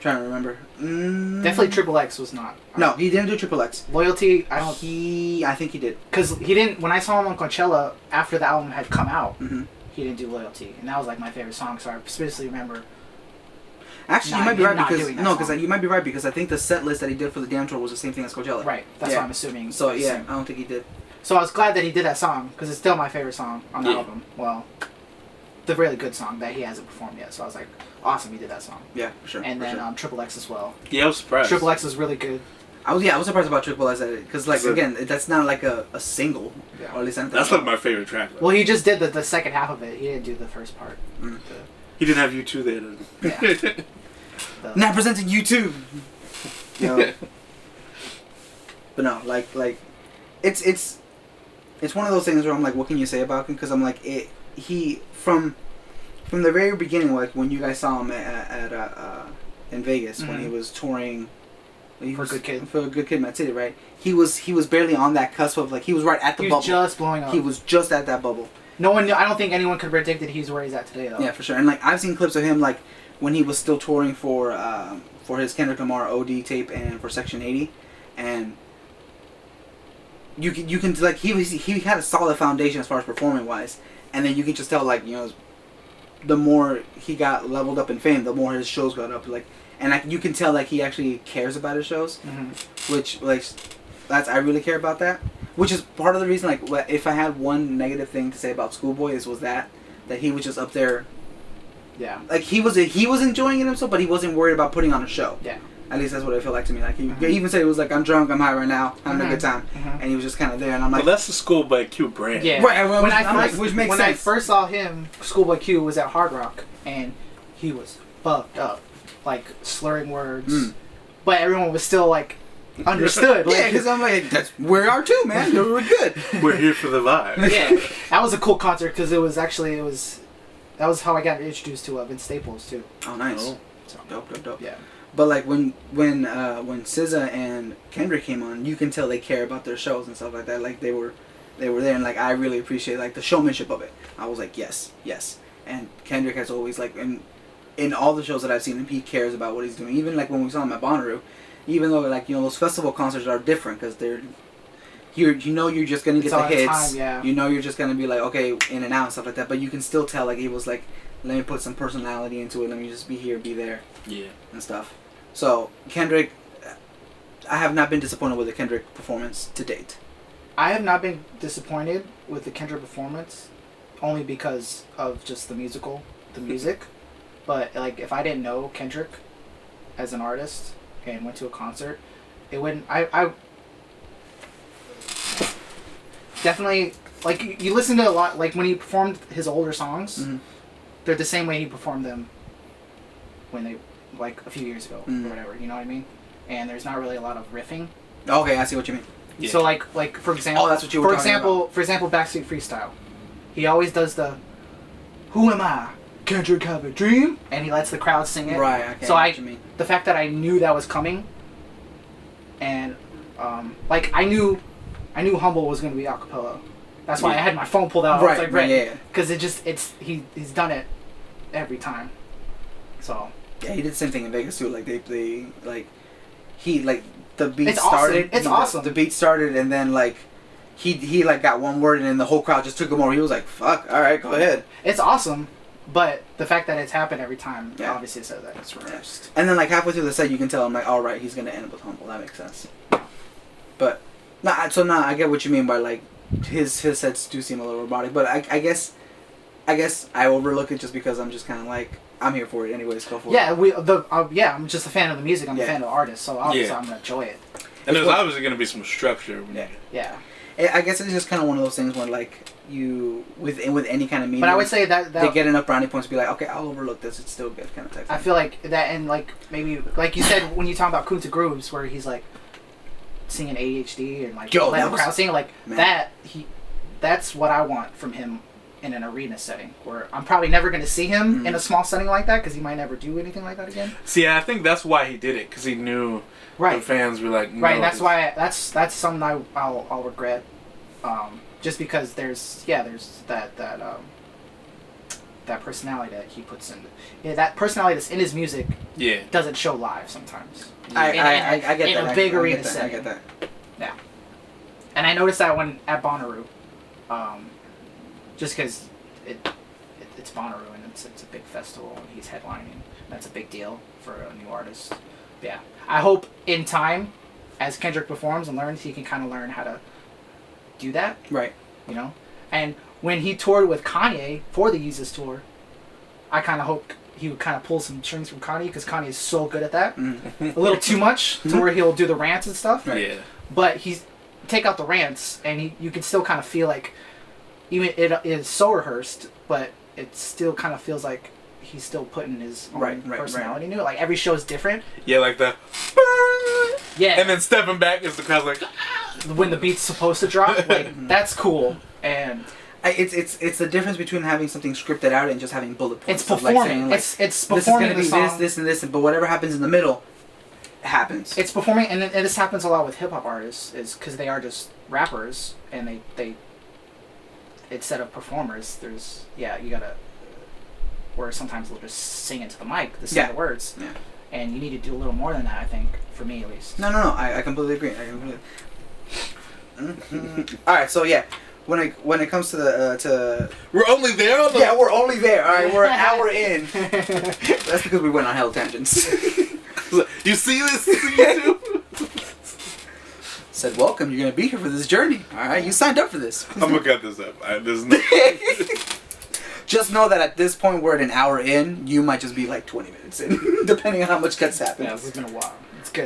Speaker 2: Trying to remember.
Speaker 1: definitely Triple X was not.
Speaker 2: No, he didn't do Triple X.
Speaker 1: Loyalty. I don't
Speaker 2: I think he did.
Speaker 1: because he didn't. When I saw him on Coachella after the album had come out,
Speaker 2: Mm-hmm.
Speaker 1: he didn't do Loyalty, and that was like my favorite song. So I specifically remember.
Speaker 2: Actually,
Speaker 1: Not-
Speaker 2: you might be right
Speaker 1: not
Speaker 2: because
Speaker 1: doing that
Speaker 2: no, because
Speaker 1: song.
Speaker 2: you might be right because I think the set list that he did for the damn tour was the same thing as Coachella.
Speaker 1: Right. That's
Speaker 2: Yeah.
Speaker 1: what I'm assuming.
Speaker 2: So yeah, I don't think he did.
Speaker 1: So I was glad that he did that song because it's still my favorite song on the
Speaker 3: Yeah.
Speaker 1: album. Well, the really good song that he hasn't performed yet. So I was like, awesome, he did that song.
Speaker 2: Yeah, for sure.
Speaker 1: And
Speaker 2: for
Speaker 1: then
Speaker 2: sure.
Speaker 1: Triple X as well.
Speaker 3: Yeah, I was surprised.
Speaker 1: Triple X is really good.
Speaker 2: I was surprised about Triple X because like
Speaker 3: So-
Speaker 2: again, that's not like a single,
Speaker 1: Yeah.
Speaker 2: or at least I don't
Speaker 3: That's
Speaker 2: think
Speaker 3: like my favorite track. Though.
Speaker 1: Well, he just did the second half of it. He didn't do the first part.
Speaker 2: Mm.
Speaker 3: He didn't have you two there. Then.
Speaker 1: Yeah.
Speaker 2: Now presenting YouTube. Yo. But no, like it's one of those things where I'm like, what can you say about him? Because I'm like, he from the very beginning, like when you guys saw him at in Vegas when he
Speaker 1: Mhm.
Speaker 2: was touring.
Speaker 1: For Good Kid.
Speaker 2: For Good Kid, Mad City, right? He was barely on that cusp of like he was right at the
Speaker 1: He
Speaker 2: bubble.
Speaker 1: was just blowing up.
Speaker 2: He was just at that bubble.
Speaker 1: No one knew. I don't think anyone could predict that he's where he's at today, though.
Speaker 2: Yeah, for sure. And like I've seen clips of him like when he was still touring for his Kendrick Lamar OD tape and for Section 80, and you can like he had a solid foundation as far as performing wise, and then you can just tell like the more he got leveled up in fame, the more his shows got up like, and like you can tell like he actually cares about his shows, which like I really care about that, which is part of the reason like if I had one negative thing to say about Schoolboy was that he was just up there.
Speaker 1: Yeah.
Speaker 2: Like he was enjoying it himself, but he wasn't worried about putting on a show.
Speaker 1: Yeah.
Speaker 2: At least that's what it felt like to me. Like he even said it was like I'm drunk, I'm high right now, having a good time,
Speaker 1: Mhm.
Speaker 2: and he was just kind of there. And I'm
Speaker 3: Well,
Speaker 2: like,
Speaker 3: that's the Schoolboy Q brand.
Speaker 1: Yeah.
Speaker 2: Right, well,
Speaker 1: When
Speaker 2: I'm
Speaker 1: I
Speaker 2: like,
Speaker 1: first
Speaker 2: which makes
Speaker 1: when I
Speaker 2: sense.
Speaker 1: first saw him, Schoolboy Q was at Hard Rock, and he was fucked up, like slurring words, but everyone was still like understood.
Speaker 2: yeah,
Speaker 1: Like,
Speaker 2: because I'm like, that's we are too, man. We're good.
Speaker 3: We're here for the vibe.
Speaker 1: yeah, that was a cool concert because it was that was how I got introduced to Vince Staples too.
Speaker 2: Oh, nice.
Speaker 3: Oh.
Speaker 1: So
Speaker 2: Dope.
Speaker 1: yeah,
Speaker 2: But like when SZA and Kendrick came on, you can tell they care about their shows and stuff like that. Like they were there, and like I really appreciate like the showmanship of it. I was like, yes. And Kendrick has always like in all the shows that I've seen him, he cares about what he's doing. Even like when we saw him at Bonnaroo, even though like those festival concerts are different because they're you're just gonna get
Speaker 1: It's
Speaker 2: the
Speaker 1: all the
Speaker 2: hits.
Speaker 1: time, yeah.
Speaker 2: You're just gonna be like okay in and out and stuff like that. But you can still tell like he was like, let me put some personality into it. Let me just be here, be there.
Speaker 3: Yeah.
Speaker 2: And stuff. So Kendrick, I have not been disappointed with the Kendrick performance to date.
Speaker 1: I have not been disappointed with the Kendrick performance, only because of just the music. But like, if I didn't know Kendrick as an artist and went to a concert, it wouldn't. I definitely like you listen to a lot. Like when he performed his older songs, they're the same way he performed them when they like a few years ago or whatever. You know what I mean? And there's not really a lot of riffing.
Speaker 2: Okay, I see what you mean.
Speaker 3: Yeah.
Speaker 1: So like for example,
Speaker 2: Oh, that's what you were talking about.
Speaker 1: For example, Backstreet Freestyle. He always does the "Who am I? Kendrick have a dream?" and he lets the crowd sing it.
Speaker 2: Right. Okay.
Speaker 1: So
Speaker 2: I know what you mean.
Speaker 1: the fact that I knew that was coming, and like I knew Humble was gonna be a cappella. That's why I had my phone pulled out. I was like,
Speaker 2: right, yeah.
Speaker 1: because he's done it every time. So
Speaker 2: Yeah, he did the same thing in Vegas too. Like they like he like the beat
Speaker 1: It's
Speaker 2: started.
Speaker 1: awesome. It's awesome.
Speaker 2: The beat started, and then like he like got one word, and then the whole crowd just took him over. He was like, "Fuck, all right, go ahead."
Speaker 1: It's awesome, but the fact that it's happened every time
Speaker 2: Yeah.
Speaker 1: obviously says that it's rehearsed.
Speaker 2: And then like halfway through the set, you can tell I'm like, "All right, he's gonna end with humble." That makes sense. But I get what you mean by like his sets do seem a little robotic, but I guess I overlook it just because I'm just kind of like I'm here for it anyways. Go for it.
Speaker 1: Yeah, I'm just a fan of the music. I'm a fan of the artist, so obviously I'm gonna enjoy it.
Speaker 3: And there's obviously going to be some structure.
Speaker 1: Yeah.
Speaker 2: I guess it's just kind of one of those things when like you with any kind of medium.
Speaker 1: But I would say that
Speaker 2: they get enough brownie points to be like, okay, I'll overlook this. It's still good kind of type.
Speaker 1: I feel like that, and like maybe like you said when you talk about Kunta Grooves, where he's like singing ADHD and like letting the crowd sing like that. That's what I want from him in an arena setting, where I'm probably never going to see him in a small setting like that because he might never do anything like that again.
Speaker 3: See, I think that's why he did it, because he knew the fans were like, no,
Speaker 1: right. And that's why that's something I'll regret, just because there's that personality that he puts in. Yeah, that personality that's in his music.
Speaker 3: Yeah.
Speaker 1: Doesn't show live sometimes.
Speaker 2: I get that.
Speaker 1: In a big arena setting.
Speaker 2: I get that.
Speaker 1: Yeah. And I noticed that when at Bonnaroo, just because it's Bonnaroo and it's a big festival and he's headlining. That's a big deal for a new artist. But yeah. I hope in time, as Kendrick performs and learns, he can kind of learn how to do that.
Speaker 2: Right.
Speaker 1: You know? And when he toured with Kanye for the Yeezus tour, I kind of hope he would kind of pull some strings from Kanye, because Kanye is so good at that. A little too much, to where he'll do the rants and stuff.
Speaker 3: Right. Yeah.
Speaker 1: But take out the rants, and you can still kind of feel like, even it is so rehearsed, but it still kind of feels like he's still putting his own personality into it. Like every show is different.
Speaker 3: Yeah, like the.
Speaker 1: Yeah.
Speaker 3: And then stepping back as the crowd's like.
Speaker 1: When the beat's supposed to drop, like that's cool. And
Speaker 2: it's the difference between having something scripted out and just having bullet points.
Speaker 1: It's performing.
Speaker 2: Like saying,
Speaker 1: it's performing
Speaker 2: this is
Speaker 1: the
Speaker 2: gonna
Speaker 1: song.
Speaker 2: be this, and this, but whatever happens in the middle, happens.
Speaker 1: It's performing, and this happens a lot with hip hop artists, is because they are just rappers, and they instead of performers, there's you gotta, or sometimes they'll just sing into the mic, the words, and you need to do a little more than that. I think, for me at least.
Speaker 2: No, I completely agree. All right, so yeah. When it comes to the
Speaker 3: we're only there on the
Speaker 2: we're only there. All right, we're an hour in. That's because we went on hell tangents.
Speaker 3: You see this? YouTube?
Speaker 2: Said welcome. You're gonna be here for this journey. All right, you signed up for this.
Speaker 3: I'm gonna cut this up. There's no...
Speaker 2: Just know that at this point we're at an hour in. You might just be like 20 minutes in, depending on how much cuts happen.
Speaker 1: Yeah, this has been a while.